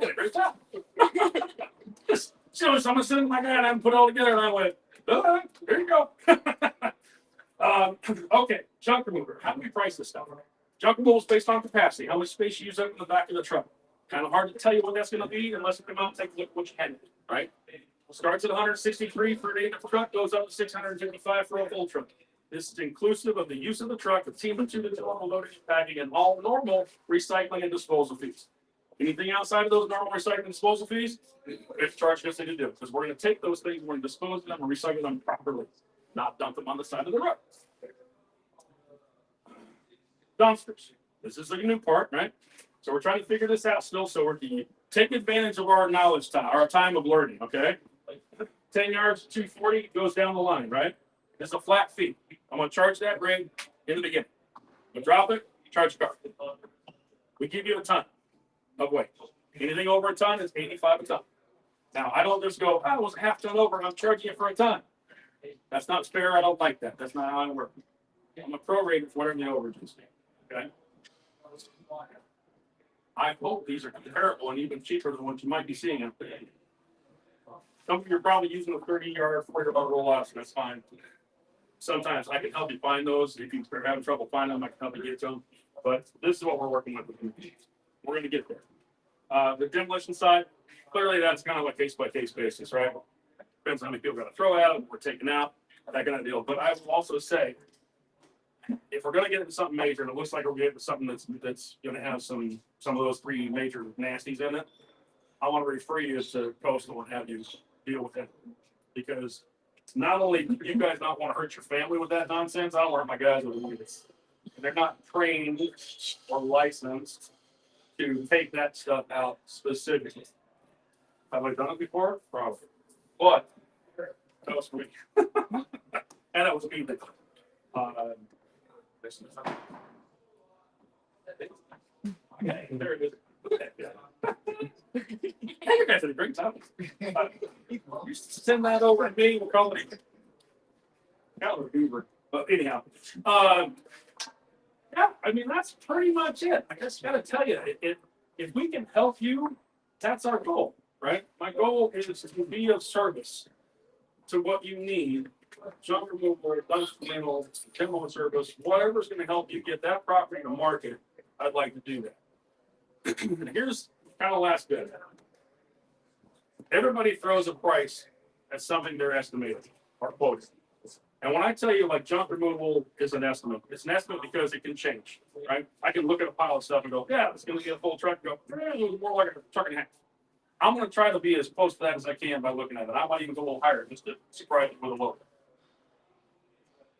[SPEAKER 1] a great job. Just someone sitting my guy and I put it all together and I went, there you go. Okay, junk remover. How do we price this stuff? Junk removal is based on capacity. How much space you use up in the back of the truck. Kind of hard to tell you what that's going to be unless you come out and take a look at what you had, right? Starts at 163 for an 8 truck, goes up to 655 for a full truck. This is inclusive of the use of the truck, the team of 2 to normal loading and packing, and all normal recycling and disposal fees. Anything outside of those normal recycling and disposal fees, we have to charge just to do, because we're going to take those things, we're going to dispose of them and recycle them properly, not dump them on the side of the road. Dumpsters. This is the new part, right? So we're trying to figure this out still, so we're going to take advantage of our knowledge time, our time of learning, okay? 10 yards, 240 goes down the line, right? It's a flat fee. I'm going to charge that rate in the beginning. We drop it, charge your car. We give you a ton of weight. Anything over a ton is 85 a ton. Now, I don't just go, I was a half ton over, I'm charging you for a ton. That's not fair. I don't like that. That's not how I work. I'm a prorated for whatever the overage is. Okay? I hope these are comparable and even cheaper than what you might be seeing out there. Some of you are probably using a 30-yard, 40-yard roll-offs, and that's fine. Sometimes I can help you find those. If you're having trouble finding them, I can help you get to them. But this is what we're working with. We're going to get there. The demolition side, clearly that's kind of a case-by-case basis, right? Depends on how many people we're going to throw out, we're taking out, that kind of deal. But I will also say, if we're going to get into something major, and it looks like we're getting into something that's going to have some of those 3 major nasties in it, I want to refer you to Coastal and have you deal with it. Because not only do you guys not want to hurt your family with that nonsense, I don't want my guys with this. They're not trained or licensed to take that stuff out specifically. Have I done it before? Probably. But that was me. And that was me. Okay, there it is. Hey, you guys did a great job. You send that over to me. We'll call it Uber. But anyhow, yeah, I mean that's pretty much it. I just got to tell you, if we can help you, that's our goal, right? My goal is to be of service to what you need junk removal, dumpster rental, demo service, whatever's gonna help you get that property to market, I'd like to do that. And here's kind of last bit. Everybody throws a price at something they're estimating or quoting. And when I tell you like junk removal is an estimate, it's an estimate because it can change, right? I can look at a pile of stuff and go, yeah, it's gonna be a full truck, go, it's more like a truck and a half. I'm gonna try to be as close to that as I can by looking at it. I might even go a little higher just to surprise you with a load.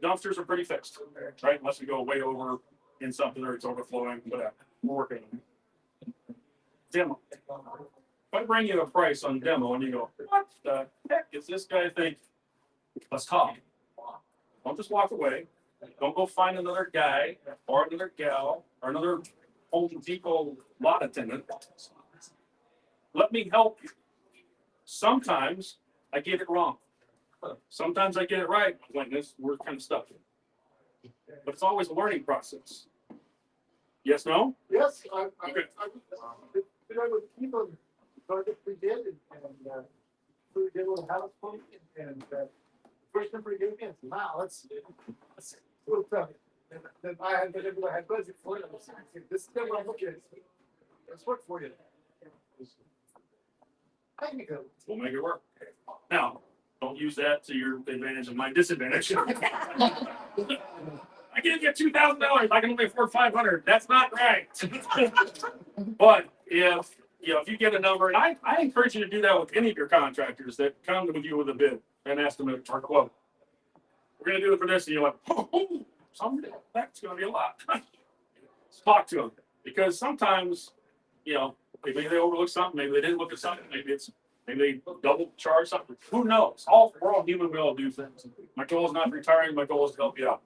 [SPEAKER 1] Dumpsters are pretty fixed, right? Unless we go way over in something or it's overflowing, whatever. We're working on it. Demo. If I bring you a price on demo and you go, what the heck is this guy think? Let's talk. Don't just walk away. Don't go find another guy or another gal or another Home Depot lot attendant. Let me help you. Sometimes I get it wrong. Sometimes I get it right. When we're kind of stuck. But it's always a learning process. Yes, no?
[SPEAKER 4] Yes,
[SPEAKER 1] Okay.
[SPEAKER 4] I would keep on project we did we did a little house point and first number you gave me, wow, let's we'll tell you. Then I had budget for it. This is what I'm looking at. Let's work for you. I think
[SPEAKER 1] We'll make it work. Now, don't use that to your advantage and my disadvantage. I can't get $2,000. I can only afford $500. That's not right. But if you get a number, and I encourage you to do that with any of your contractors that come with you with a bid, an estimate, or quote. We're going to do it for this, and you're like, oh, someday that's going to be a lot. Talk to them because sometimes, maybe they overlook something, maybe they didn't look at something, maybe they double charge something. Who knows? We're all human. We all do things. My goal is not retiring. My goal is to help you out.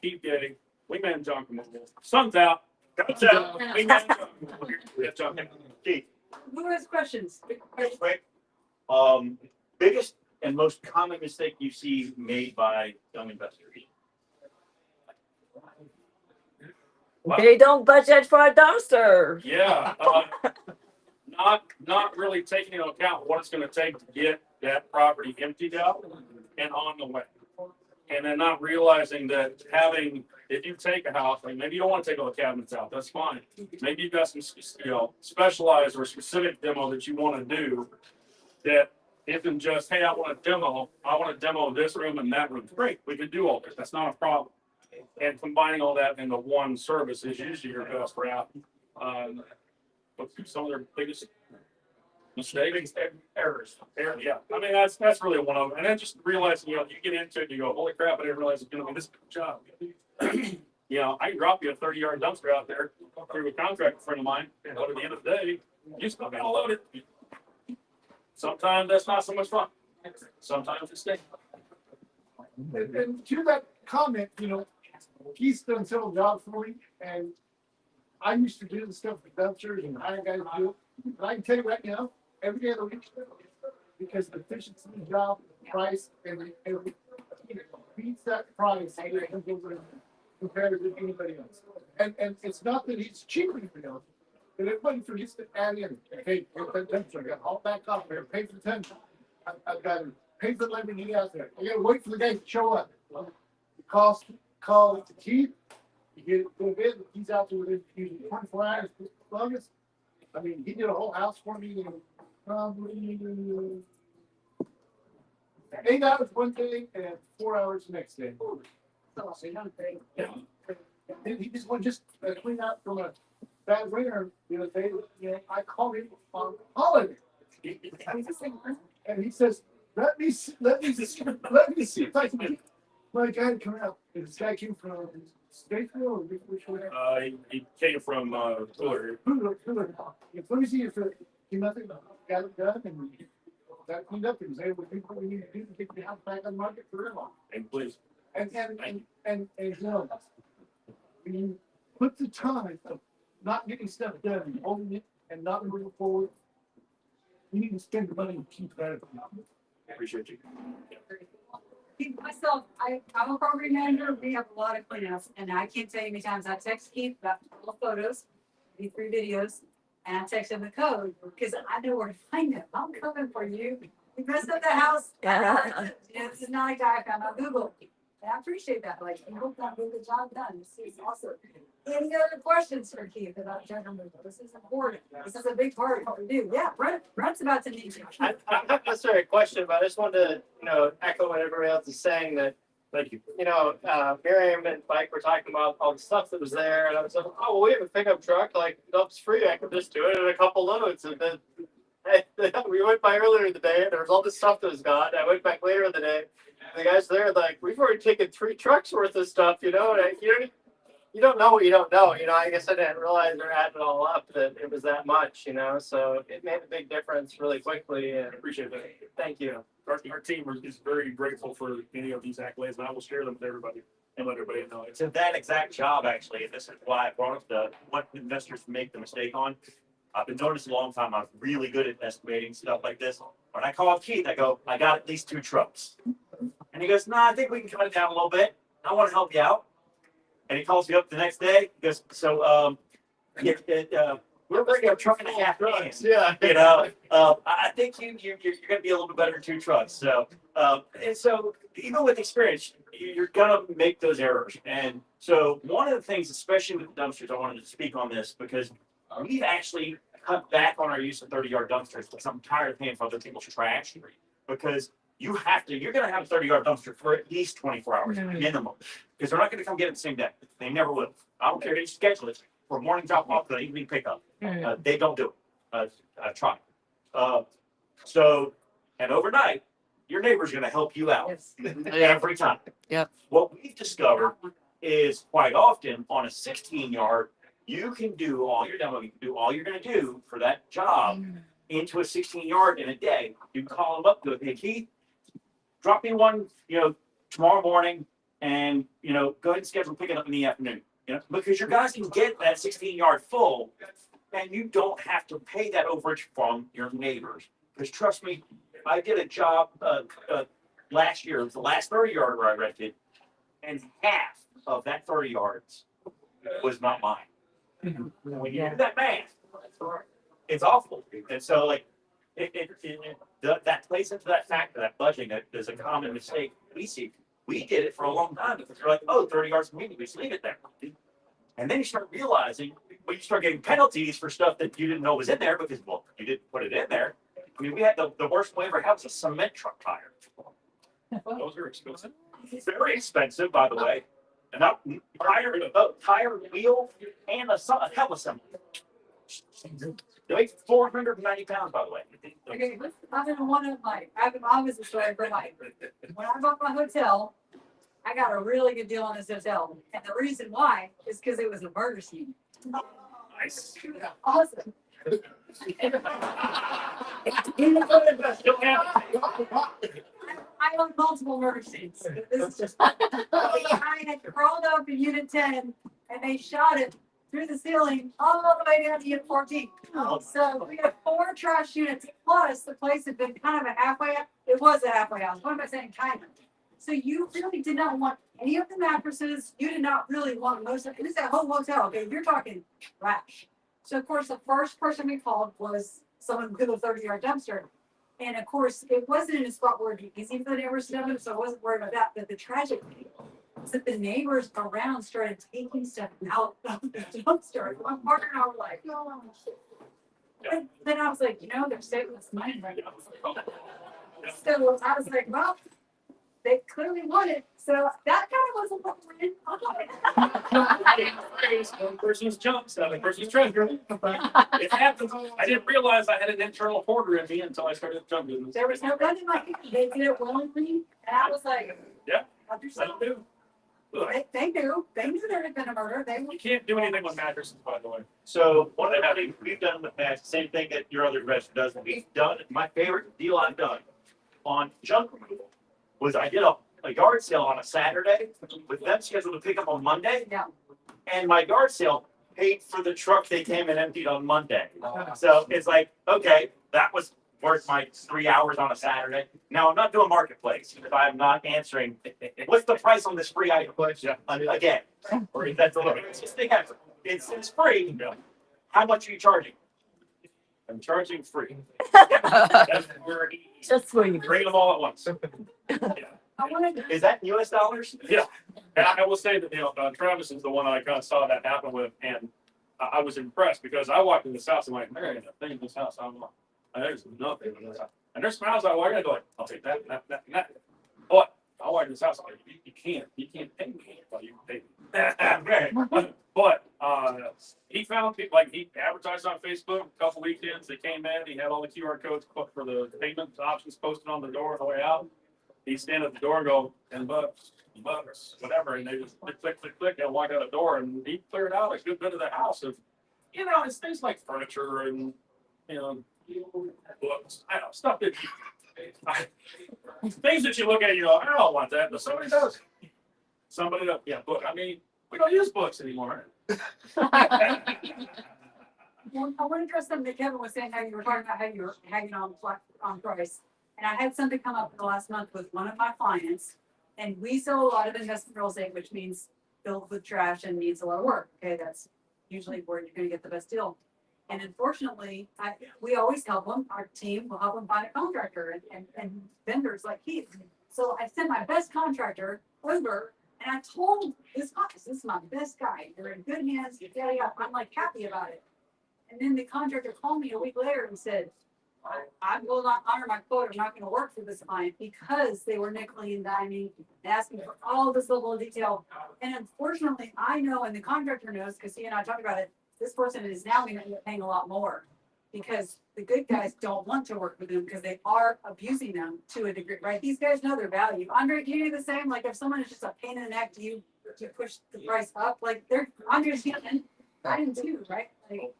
[SPEAKER 1] Keep getting. Wingman junk removal. Sun's out. Guts out. Wingman junk removal. Get junk.
[SPEAKER 11] Keith,
[SPEAKER 9] Who has questions?
[SPEAKER 11] real quick. Biggest and most common mistake you see made by young investors?
[SPEAKER 9] They don't budget for a dumpster.
[SPEAKER 1] Yeah. Not really taking into account what it's going to take to get that property emptied out and on the way. And then not realizing that if you take a house, like maybe you don't want to take all the cabinets out, that's fine. Maybe you've got some, specialized or specific demo that you want to do that isn't just, hey, I want to demo this room and that room. Great, we can do all this. That's not a problem. And combining all that into one service is usually your best route. What's some of their biggest mistakes? Errors. Yeah. I mean, that's really one of them. And then just realizing, you get into it, you go, holy crap, I didn't realize it's going to be this job. I can drop you a 30-yard dumpster out there through a contractor friend of mine, but at the end of the day, you still got to load it. Sometimes that's not so much fun. Sometimes it's stinks.
[SPEAKER 4] And to that comment, he's done several jobs for me, and I used to do the stuff with dumpsters and hire guys to do it. But I can tell you right now, every day of the week, because the efficiency of the job, price, and beats that price compared to anybody else. And it's not that he's cheaper than anybody else, but everybody forgets to add in, hey, that dumpster, I got all back off there, pay for the time. I've got to pay for the labor he has there. I got to wait for the guy to show up. Call the Keith. You get it to a bid, he's out there within 24 hours. Longest. I mean, he did a whole house for me in probably 8 hours one day and 4 hours the next day. Yeah. And he just went clean out from a bad winter the other day. I called him on holiday. And he says, let me see if I can get my guy to come out. And this guy came from Statesville or which way?
[SPEAKER 1] He came from Hooler.
[SPEAKER 4] Let me see if he nothing got it done and got cleaned up and was able to do what we need to do to get the house back on the market for real.
[SPEAKER 1] And please.
[SPEAKER 4] And when you put the time of not getting stuff done and holding it and not moving forward, you need to spend the money to keep that.
[SPEAKER 1] I appreciate you.
[SPEAKER 12] Myself, I'm a program manager. We have a lot of cleanups, and I can't tell you how many times I text Keith about 12 photos, maybe 3 videos, and I text him the code because I know where to find them. I'm coming for you. We messed up the house.
[SPEAKER 9] Yeah.
[SPEAKER 12] This is not a guy I found on Google. And I appreciate that. Like, you hope that get the job done. This is awesome. Any other questions for Keith about general removal? This is important. This is a big part of what we do. Yeah, Brent's about to need you.
[SPEAKER 8] I don't necessarily a question, but I just wanted to, echo what everybody else is saying that,
[SPEAKER 1] Thank you.
[SPEAKER 8] Miriam and Mike were talking about all the stuff that was there, and I was like, oh, well, we have a pickup truck, like, dump's free, I could just do it in a couple loads, and then we went by earlier in the day, and there was all this stuff that was gone, I went back later in the day, and the guys there, like, we've already taken 3 trucks worth of stuff, and you don't know what you don't know, I guess I didn't realize or add it all up that it was that much, so it made a big difference really quickly, and
[SPEAKER 1] I appreciate that.
[SPEAKER 8] thank you.
[SPEAKER 1] Our team is very grateful for any of these accolades, and I will share them with everybody and let everybody know.
[SPEAKER 11] To that exact job, actually, and this is why I brought up what investors make the mistake on. I've been doing this a long time. I'm really good at estimating stuff like this. When I call Keith, I go, I got at least 2 trucks. And he goes, no, I think we can cut it down a little bit. I want to help you out. And he calls me up the next day. He goes, so we're bringing a truck and a half trucks.
[SPEAKER 8] Yeah.
[SPEAKER 11] I think you're going to be a little bit better than 2 trucks. So, and so even with experience, you're going to make those errors. And so one of the things, especially with dumpsters, I wanted to speak on this because we've actually cut back on our use of 30-yard dumpsters because I'm tired of paying for other people's trash because you're going to have a 30-yard dumpster for at least 24 hours minimum because they're not going to come get it the same day. They never will. I don't care if you schedule it for morning drop off to evening pickup. They don't do it. I try. And overnight, your neighbor's going to help you out every time.
[SPEAKER 9] Yep.
[SPEAKER 11] What we've discovered is quite often on a 16-yard, you can do all your demo, you can do all you're going to do for that job into a 16-yard in a day. You call them up, go, hey, Keith, drop me one, tomorrow morning, and, go ahead and schedule picking up in the afternoon. Because your guys can get that 16-yard full, and you don't have to pay that overage from your neighbors. Because trust me, I did a job last year, it was the last 30-yard where I rented, and half of that 30 yards was not mine. When you do that math, it's awful. And so, that plays into that factor, that budgeting, that is a common mistake we see. We did it for a long time because we're like, 30 yards from me, we just leave it there. And then you start realizing, you start getting penalties for stuff that you didn't know was in there because, you didn't put it in there. I mean, we had the worst one ever had was a cement truck tire.
[SPEAKER 1] Those are expensive.
[SPEAKER 11] Very expensive, by the way. And not tire, wheel, and a hell assembly. They weigh 490 pounds, by the way.
[SPEAKER 12] Okay, I'm in one of my, I have an opposite story for Mike. When I bought my hotel, I got a really good deal on this hotel. And the reason why is because it was a murder scene.
[SPEAKER 1] Nice.
[SPEAKER 12] Awesome. I own multiple murder scenes. This is just, I had crawled up in unit 10 and they shot it through the ceiling all the way down to unit 14. So we had 4 trash units plus the place had been kind of a halfway, it was a halfway house. What am I saying? Kind of. So you really did not want any of the mattresses. You did not really want most of it. It was that whole hotel. Okay, you're talking trash. So of course the first person we called was someone with a 30-yard dumpster. And of course, it wasn't in a spot where it'd be easy for the neighbors to know, so I wasn't worried about that. But the tragic thing is that the neighbors around started taking stuff out of the dumpster. My partner and I were like, no. And then I was like, they're saving us money right now. So I was like, well, they clearly want it. So that kind of was a little win.
[SPEAKER 1] One person's junk, the person's treasure. It happens. I didn't realize I had an internal hoarder in me until I started the junk business.
[SPEAKER 12] There was no gun in my hand. They did it willingly. And I was like,
[SPEAKER 1] Yeah,
[SPEAKER 12] help
[SPEAKER 1] I
[SPEAKER 12] yourself.
[SPEAKER 1] do.
[SPEAKER 12] They knew. They knew there had been a murder.
[SPEAKER 1] You can't do anything with mattresses, by the way.
[SPEAKER 11] So one of the things we've done in the past, same thing that your other investor does, we've done, my favorite deal I've done on junk removal was I did a yard sale on a Saturday with them scheduled to pick up on Monday.
[SPEAKER 12] Yeah.
[SPEAKER 11] And my yard sale paid for the truck they came and emptied on Monday. So it's like, okay, that was worth my 3 hours on a Saturday. Now I'm not doing marketplace because I'm not answering what's the price on this free item.
[SPEAKER 1] Yeah.
[SPEAKER 11] Again, or if that's a little, it's just think it's free. How much are you charging?
[SPEAKER 1] I'm charging free. That's where
[SPEAKER 9] Just for you.
[SPEAKER 1] bring them all at once. Yeah.
[SPEAKER 12] I wanted to
[SPEAKER 11] Is that in US dollars?
[SPEAKER 1] Yeah, and I will say that, Travis is the one I kind of saw that happen with, and I was impressed because I walked in this house and like, there ain't a thing in this house. I'm like, there's nothing in this house. And there's some houses I walk in and go like, I'll take that, and that. But I walk in this house, I'm like, you can't pay me, but you can pay me. But he found people, like he advertised on Facebook a couple weekends. They came in, he had all the QR codes for the payment options posted on the door on the way out. He'd stand at the door and go, $10, whatever, and they just click, and walk out the door, and he cleared out a good bit of the house of, it's things like furniture and, books, I don't know, stuff that things that you look at, I don't want that, but somebody does. Somebody does, yeah, book. I mean, we don't use books anymore.
[SPEAKER 12] Well, I want to address something that Kevin was saying, how you were talking about how you were hanging on price. And I had something come up in the last month with one of my clients, and we sell a lot of investment real estate, which means filled with trash and needs a lot of work. Okay, that's usually where you're going to get the best deal. And unfortunately, we always help them. Our team will help them find a contractor and vendors like Keith. So I sent my best contractor over. And I told this office, this is my best guy. They're in good hands. Yada, yada. I'm like happy about it. And then the contractor called me a week later and said, I will not honor my quote. I'm not going to work for this client because they were nickeling and diming and asking for all this level of detail. And unfortunately, I know, and the contractor knows, because he and I talked about it, this person is now going to end up paying a lot more because the good guys don't want to work with them because they are abusing them to a degree, right? These guys know their value. Andre, do you do the same? Like if someone is just a pain in the neck, do you push the price up? Like Andre's human. I do too, right? Like,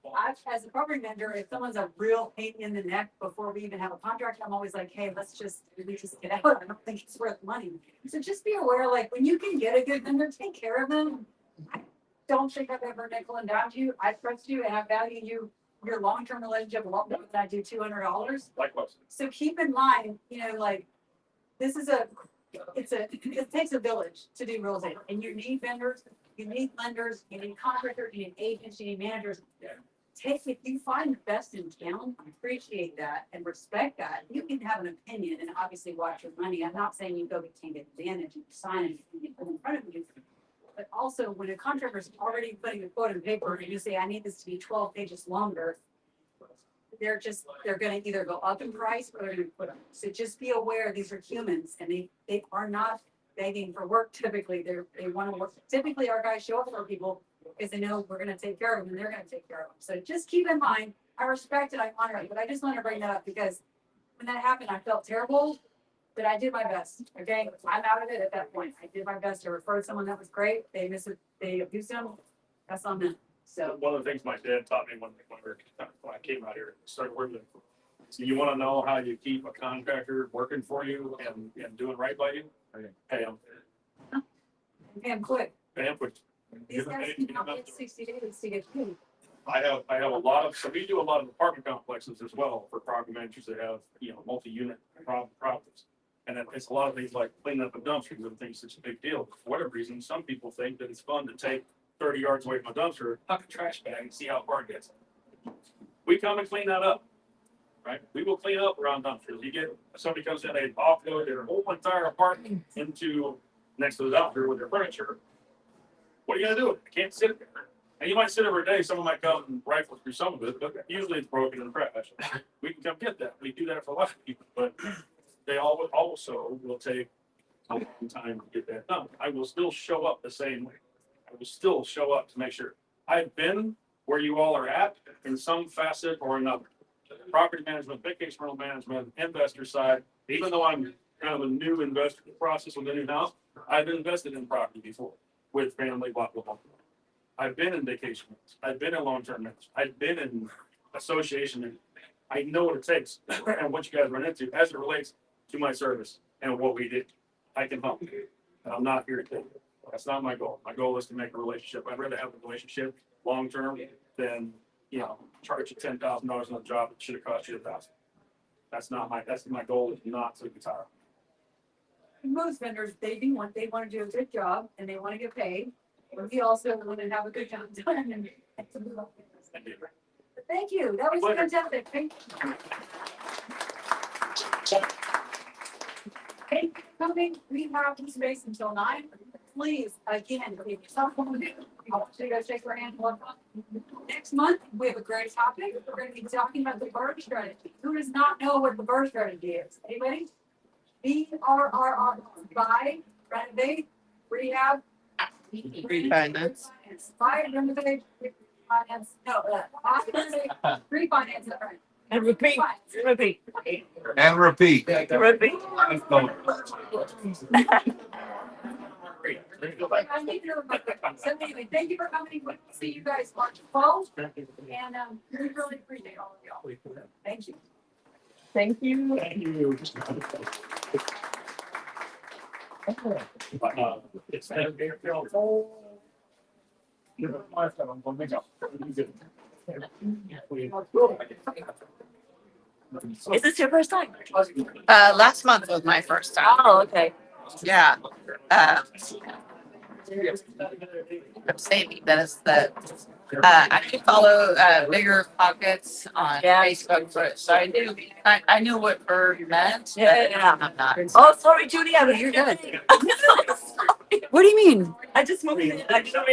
[SPEAKER 12] I, as a property vendor, if someone's a real pain in the neck before we even have a contract, I'm always like, hey, let's just get out. I don't think it's worth money. So just be aware, like when you can get a good vendor, take care of them. I don't think I've ever nickel and dimed you. I trust you and I value your long-term relationship a lot more than I do $200.
[SPEAKER 1] Likewise.
[SPEAKER 12] So keep in mind, like this is it takes a village to do real estate, and you need vendors, you need lenders, you need contractors, you need agents, you need managers. If you find the best in town, appreciate that and respect that. You can have an opinion and obviously watch your money. I'm not saying you go take advantage and sign it and you put in front of you. But also when a contractor is already putting a quote in paper and you say, I need this to be 12 pages longer, they're going to either go up in price or they're going to put up. So just be aware these are humans and they are not begging for work. Typically they want to work. Typically our guys show up for people because they know we're going to take care of them and they're going to take care of them. So just keep in mind, I respect it, I honor it, but I just want to bring that up because when that happened, I felt terrible, but I did my best. Okay. I'm out of it at that point. I did my best to refer someone that was great. They abused them. That's on them. So
[SPEAKER 1] one of the things my dad taught me when I came out here and started working, so you want to know how you keep a contractor working for you and doing right by you? Pay them.
[SPEAKER 12] pay them quick.
[SPEAKER 1] Pay them quick.
[SPEAKER 12] These guys can now get 60 days to get paid.
[SPEAKER 1] I have a lot of, so we do a lot of apartment complexes as well for property managers that have, multi-unit properties. And it's a lot of things like cleaning up a dumpster and things that's a big deal. For whatever reason, some people think that it's fun to take 30 yards away from a dumpster, tuck a trash bag and see how far it gets. We come and clean that up, right? We will clean up around dumpsters. Somebody comes in, they offload their whole entire apartment into next to the dumpster with their furniture. What are you gonna do? I can't sit there. And you might sit every day, someone might come and rifle through some of it, but usually it's broken and trash. We can come get that. We do that for a lot of people, but they also will take a long time to get that done. I will still show up the same way. I will still show up to make sure. I've been where you all are at in some facet or another. Property management, vacation rental management, investor side, even though I'm kind of a new investor process with a new house, I've invested in property before with family, blah, blah, blah. I've been in vacation rentals. I've been in long-term rentals. I've been in association. I know what it takes and what you guys run into as it relates to my service and what we did. I can help. I'm not here to. That's not my goal. My goal is to make a relationship. I'd rather have a relationship long-term than, charge you $10,000 on a job that should have cost you $1,000. That's my goal is not to retire.
[SPEAKER 12] Most vendors, they want to do a good job and they want to get paid. But we also want to have a good time done and to move up. But Thank you. That was
[SPEAKER 11] Pleasure.
[SPEAKER 12] fantastic. Thank you. Thank you for coming. We have the space until 9. Please, again, if someone, I want you to go shake your hand. Next month, we have a great topic. We're going to be talking about the bird strategy. Who does not know what the bird strategy is? Anybody? BRRR, buy, renovate, rehab.
[SPEAKER 9] Refinance.
[SPEAKER 12] Buy, renovate, refinance, no, buy, renovate, refinance, right?
[SPEAKER 9] And repeat, repeat,
[SPEAKER 7] And repeat.
[SPEAKER 9] repeat.
[SPEAKER 12] I need to remember. So anyway, thank you for coming. We'll see you guys March 12th. And we really appreciate all of y'all. Thank you.
[SPEAKER 9] Thank you.
[SPEAKER 1] Thank you. It's been very helpful.
[SPEAKER 9] Is this your first time?
[SPEAKER 13] Last month was my first time.
[SPEAKER 9] Oh, okay.
[SPEAKER 13] Yeah. I'm saving this. I do follow Bigger Pockets on
[SPEAKER 9] Yeah.
[SPEAKER 13] Facebook, so I do. I knew what bird meant.
[SPEAKER 9] Yeah.
[SPEAKER 13] But I'm not.
[SPEAKER 9] Oh, sorry, Judy. I was
[SPEAKER 13] You're good.
[SPEAKER 9] What do you mean? I just moved in. I didn't